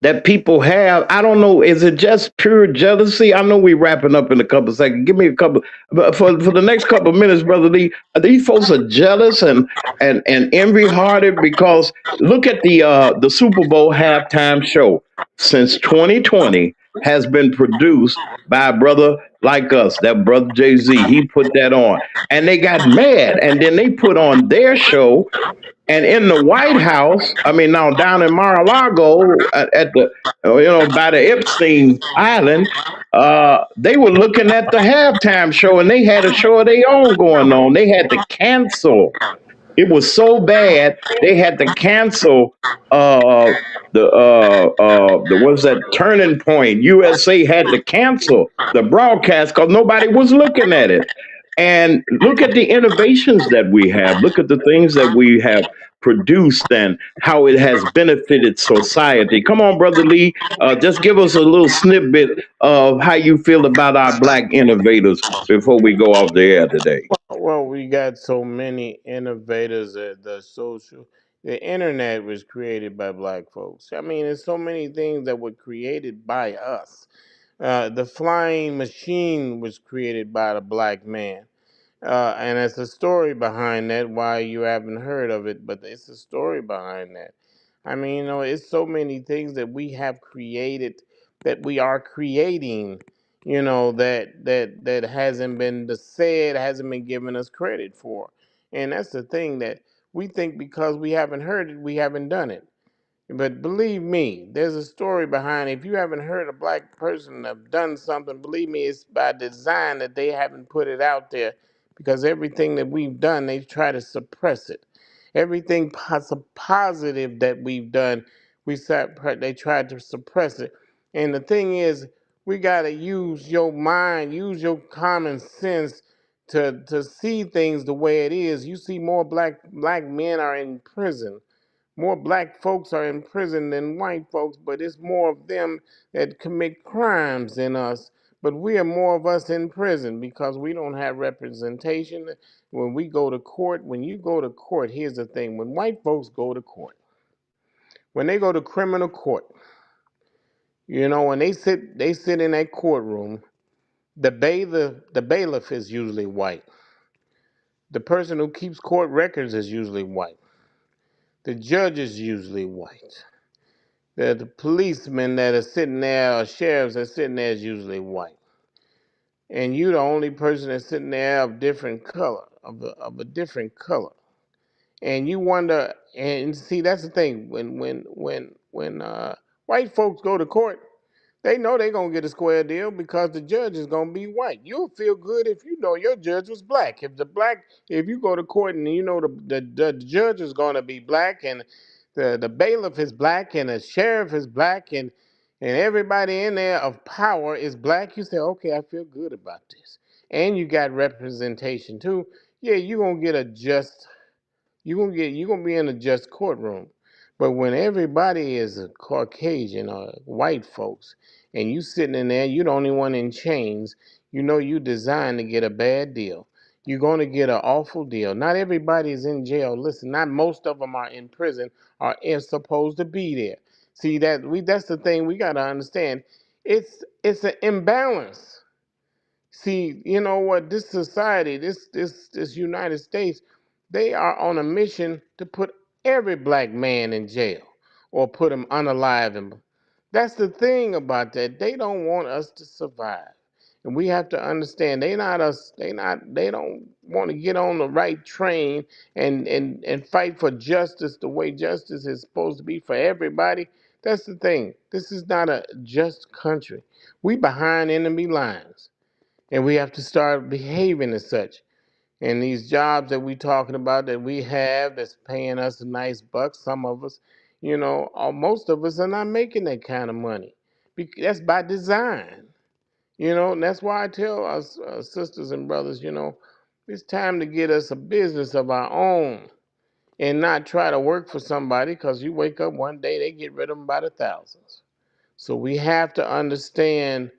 that people have. I don't know. Is it just pure jealousy? I know we wrapping up in a couple of seconds. Give me a couple, but for the next couple of minutes, Brother Lee. These folks are jealous and envy hearted because look at the Super Bowl halftime show since 2020 has been produced by a brother like us, that brother Jay-Z. He put that on, and they got mad, and then they put on their show and in the White House, I mean, now down in Mar-a-Lago at the, by the Epstein Island, they were looking at the halftime show and they had a show of their own going on. They had to cancel. It was so bad they had to cancel the what's that Turning Point. USA had to cancel the broadcast because nobody was looking at it. And look at the innovations that we have. Look at the things that we have produced and how it has benefited society. Come on, Brother Lee, just give us a little snippet of how you feel about our black innovators before we go off the air today. Well, we got so many innovators at the internet was created by black folks. I mean, there's so many things that were created by us. The flying machine was created by the black man. And it's a story behind that, why you haven't heard of it, but it's a story behind that. I mean, it's so many things that we have created, that we are creating, that hasn't been said, hasn't been given us credit for. And that's the thing, that we think because we haven't heard it, we haven't done it. But believe me, there's a story behind it. If you haven't heard a black person have done something, believe me, it's by design that they haven't put it out there, because everything that we've done, they try to suppress it. Everything positive that we've done, they tried to suppress it. And the thing is, we got to use your mind, use your common sense to see things the way it is. You see more black men are in prison, more black folks are in prison than white folks, but it's more of them that commit crimes than us. But we are more of us in prison because we don't have representation. When we go to court, when you go to court, here's the thing: when white folks go to court, when they go to criminal court, when they sit in that courtroom, the bailiff is usually white. The person who keeps court records is usually white. The judge is usually white. The policemen that are sitting there, or sheriffs that are sitting there, is usually white. And you the only person that's sitting there of different color, of a different color. And you wonder, and see, that's the thing. When white folks go to court, they know they're going to get a square deal because the judge is going to be white. You'll feel good if you know your judge was black. If you go to court and you know the judge is going to be black, and the bailiff is black, and the sheriff is black, and everybody in there of power is black, you say, okay, I feel good about this. And you got representation too. Yeah, you're going to get a just you're gonna be in a just courtroom. But when everybody is a Caucasian or white folks, and you sitting in there, you're the only one in chains, you know you designed to get a bad deal. You're gonna get an awful deal. Not everybody is in jail. Listen, not most of them are in prison or is supposed to be there. See that's the thing we gotta understand. It's an imbalance. See, you know what? This society, this United States, they are on a mission to put every black man in jail or put them unalive. And that's the thing about that. They don't want us to survive, and we have to understand they not us. They don't want to get on the right train and fight for justice the way justice is supposed to be for everybody. That's the thing. This is not a just country. We behind enemy lines. And we have to start behaving as such. And these jobs that we talking about that we have that's paying us a nice buck, some of us, most of us are not making that kind of money. That's by design. And that's why I tell us sisters and brothers, it's time to get us a business of our own and not try to work for somebody, because you wake up one day, they get rid of them by the thousands. So we have to understand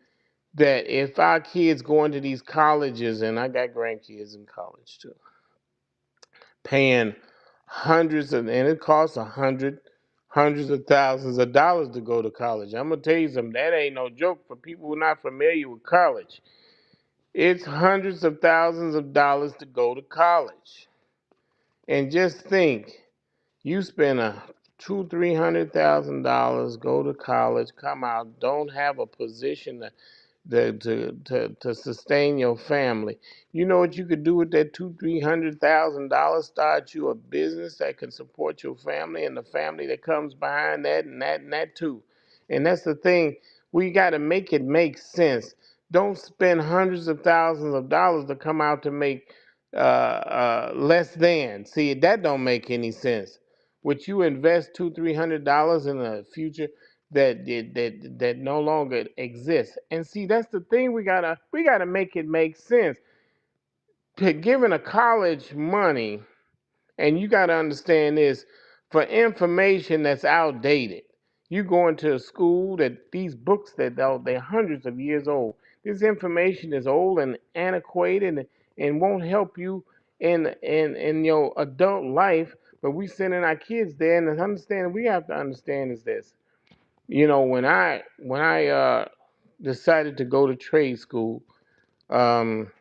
that if our kids go into these colleges, and I got grandkids in college too, paying and it costs hundreds of thousands of dollars to go to college. I'm gonna tell you something, that ain't no joke for people who are not familiar with college. It's hundreds of thousands of dollars to go to college. And just think, you spend a $200,000-300,000, go to college, come out, don't have a position to sustain your family. You know what you could do with that $200,000-300,000? Start you a business that can support your family and the family that comes behind that and that too. And that's the thing. We got to make it make sense. Don't spend hundreds of thousands of dollars to come out to make less than. See, that don't make any sense. Would you invest $200-300 in a future that no longer exists? And see, that's the thing, we gotta make it make sense. To giving a college money, and you gotta understand this, for information that's outdated. You go into a school that these books they're hundreds of years old. This information is old and antiquated and won't help you in your adult life. But we sending our kids there, and we have to understand is this. When I decided to go to trade school, um,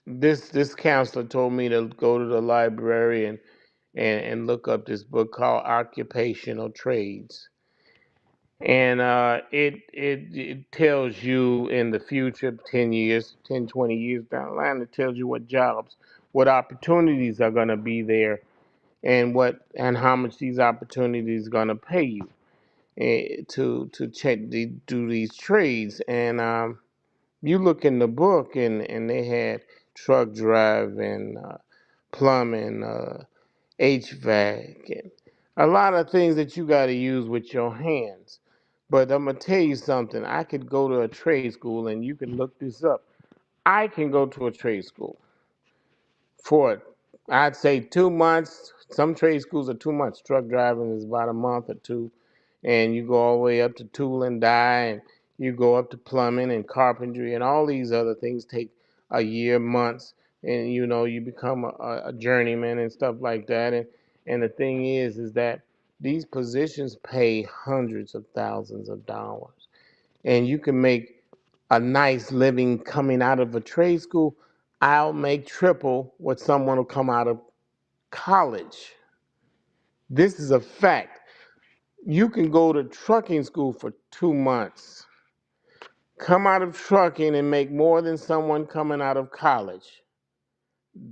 this counselor told me to go to the library and look up this book called Occupational Trades. And it tells you in the future, 10 years, 10, 20 years down the line, it tells you what jobs, what opportunities are going to be there, and how much these opportunities are going to pay you to do these trades. And you look in the book, and they had truck driving, plumbing, HVAC, and a lot of things that you got to use with your hands. But I'm gonna tell you something. I could go to a trade school, and you can look this up. I can go to a trade school for, I'd say, 2 months. Some trade schools are 2 months. Truck driving is about a month or two, and you go all the way up to tool and die, and you go up to plumbing and carpentry, and all these other things take a year, months, and you become a journeyman and stuff like that. And the thing is that these positions pay hundreds of thousands of dollars, and you can make a nice living coming out of a trade school. I'll make triple what someone will come out of college. This is a fact. You can go to trucking school for 2 months, come out of trucking and make more than someone coming out of college.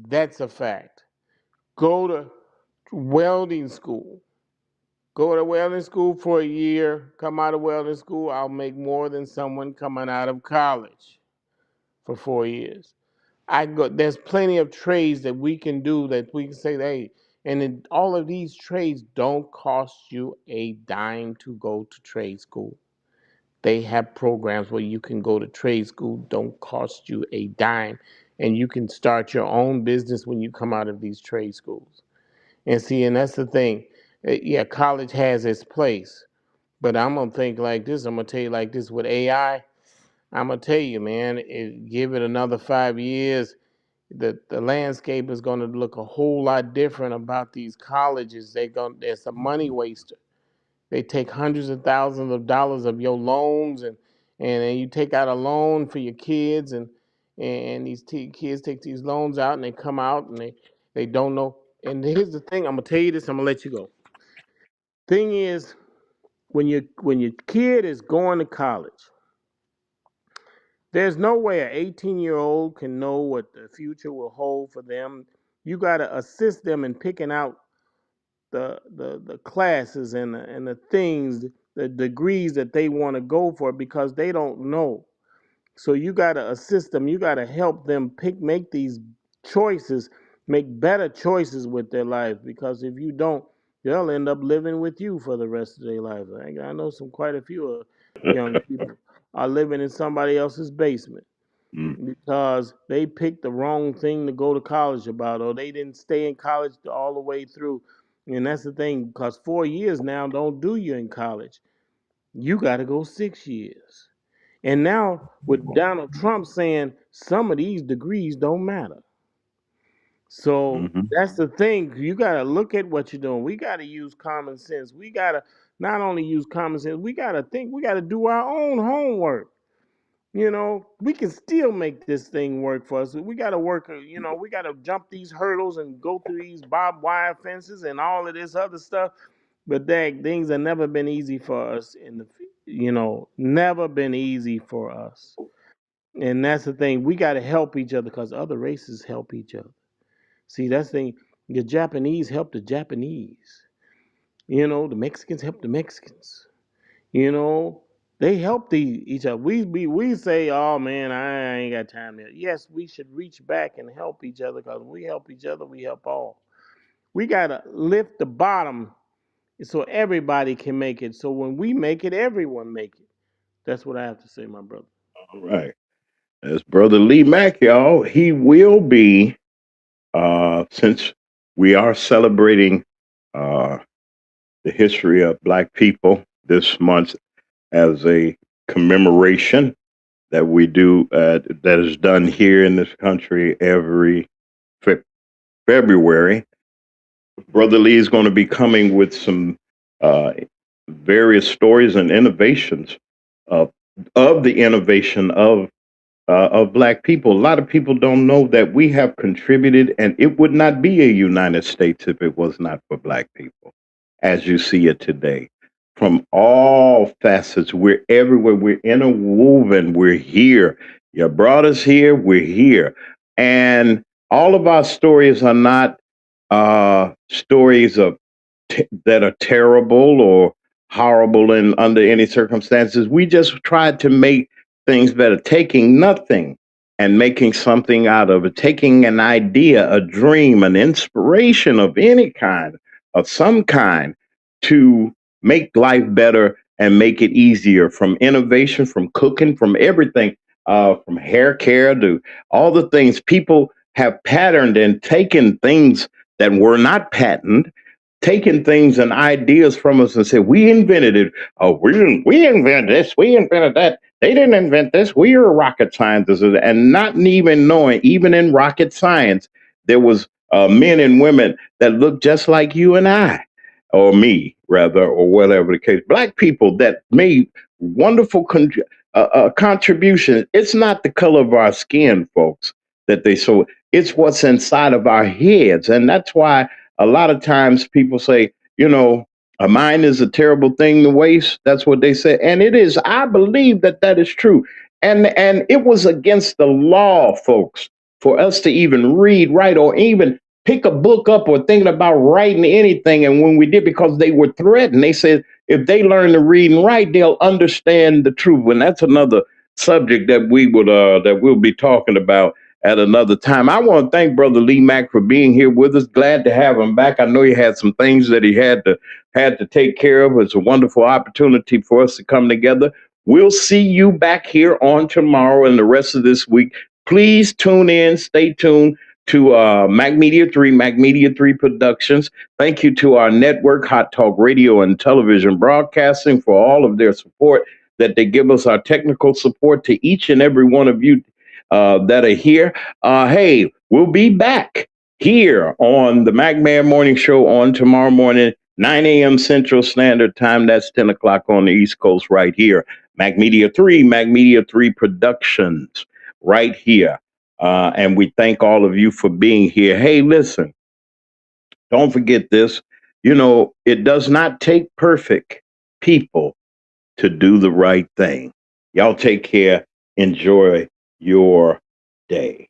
That's a fact. Go to welding school. Go to welding school for a year, come out of welding school, I'll make more than someone coming out of college for 4 years. There's plenty of trades that we can do that we can say, hey, all of these trades don't cost you a dime to go to trade school. They have programs where you can go to trade school, don't cost you a dime, and you can start your own business when you come out of these trade schools. And see, and that's the thing. Yeah, college has its place, but I'm gonna think like this. I'm gonna tell you like this with AI. I'm gonna tell you, man. Give it another 5 years, the landscape is gonna look a whole lot different about these colleges. There's a money waster. They take hundreds of thousands of dollars of your loans, and then you take out a loan for your kids, and these kids take these loans out, and they come out, and they don't know. And here's the thing. I'm gonna tell you this. I'm gonna let you go. Thing is, when your kid is going to college, there's no way an 18-year-old can know what the future will hold for them. You got to assist them in picking out the classes and the things, the degrees that they want to go for, because they don't know. So you gotta assist them. You gotta help them make these choices, make better choices with their life. Because if you don't, they'll end up living with you for the rest of their life. I know quite a few young people are living in somebody else's basement Mm. because they picked the wrong thing to go to college about, or they didn't stay in college all the way through. And that's the thing, because 4 years now don't do you in college. You got to go 6 years. And now with Donald Trump saying some of these degrees don't matter. So Mhm. that's the thing. You got to look at what you're doing. We got to use common sense. We got to not only use common sense, we got to think, we got to do our own homework. We can still make this thing work for us. We got to work, we got to jump these hurdles and go through these barbed wire fences and all of this other stuff. But that things have never been easy for us never been easy for us. And that's the thing. We got to help each other because other races help each other. See, that's the thing. The Japanese help the Japanese. The Mexicans help the Mexicans. You know, they help each other. We say, "Oh man, I ain't got time yet." Yes, we should reach back and help each other because we help each other, we help all. We gotta lift the bottom so everybody can make it. So when we make it, everyone make it. That's what I have to say, my brother. All right. That's Brother Lee Mack, y'all. He will be, since we are celebrating uh, the history of Black people this month as a commemoration that we do, that is done here in this country every February. Brother Lee is going to be coming with some uh, various stories and innovations of the innovation of Black people. A lot of people don't know that we have contributed, and it would not be a United States if it was not for Black people, as you see it today. From all facets, we're everywhere. We're interwoven. We're here. You brought us here. We're here, and all of our stories are not stories that are terrible or horrible in under any circumstances. We just tried to make things better, taking nothing and making something out of it, taking an idea, a dream, an inspiration of any kind, of some kind, to make life better and make it easier, from innovation, from cooking, from everything, from hair care to all the things. People have patterned and taken things that were not patented, taking things and ideas from us and say, we invented it. Oh, we invented this. We invented that. They didn't invent this. We are rocket scientists. And not even knowing, even in rocket science, there was men and women that looked just like you and I, or me, rather, or whatever the case. Black people that made wonderful contributions. It's not the color of our skin, folks, that they so. It's what's inside of our heads. And that's why a lot of times people say, a mind is a terrible thing to waste. That's what they say. And it is. I believe that that is true. And it was against the law, folks, for us to even read, write, or even pick a book up or thinking about writing anything. And when we did, because they were threatened, they said if they learn to read and write, they'll understand the truth. And that's another subject that we'll be talking about at another time. I want to thank Brother Lee Mack for being here with us. Glad to have him back. I know he had some things that he had to take care of. It's a wonderful opportunity for us to come together. We'll see you back here on tomorrow and the rest of this week. Please tune in, stay tuned to Mac Media 3 Productions. Thank you to our network, Hot Talk Radio and Television Broadcasting, for all of their support that they give us, our technical support, to each and every one of you that are here. Hey, we'll be back here on the MacMan Morning Show on tomorrow morning, 9 a.m. Central Standard Time. That's 10 o'clock on the East Coast right here. Mac Media 3 Productions right here. And we thank all of you for being here. Hey, listen, don't forget this. It does not take perfect people to do the right thing. Y'all take care. Enjoy your day.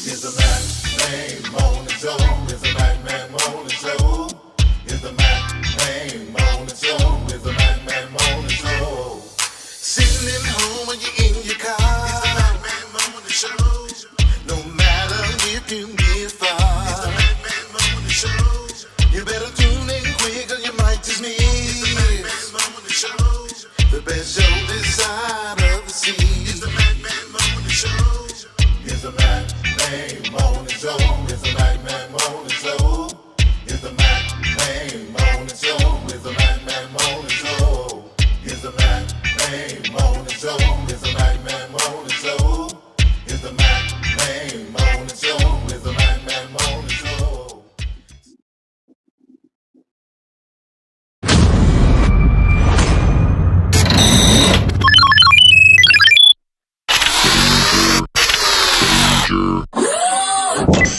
Here's a Mac Man Morning Show. It's the Mac Man Morning Show. It's the Mac Man Morning Show. It's the Mac Man Morning Show. Sitting at home or you in your car. It's the Mac Man Morning Show. No matter if you get far. It's the Mac Man Morning Show. You better tune in quick or you might just miss. It's the Mac Man Morning Show. The best show this side of the sea. It's the Mac Man Morning Show. It's the Mac Man Morning Show. It's the Mac Man Morning Show. It's the Mac Man Morning Show. It's the Mac Man Morning Show. It's the Mac Man Morning Show.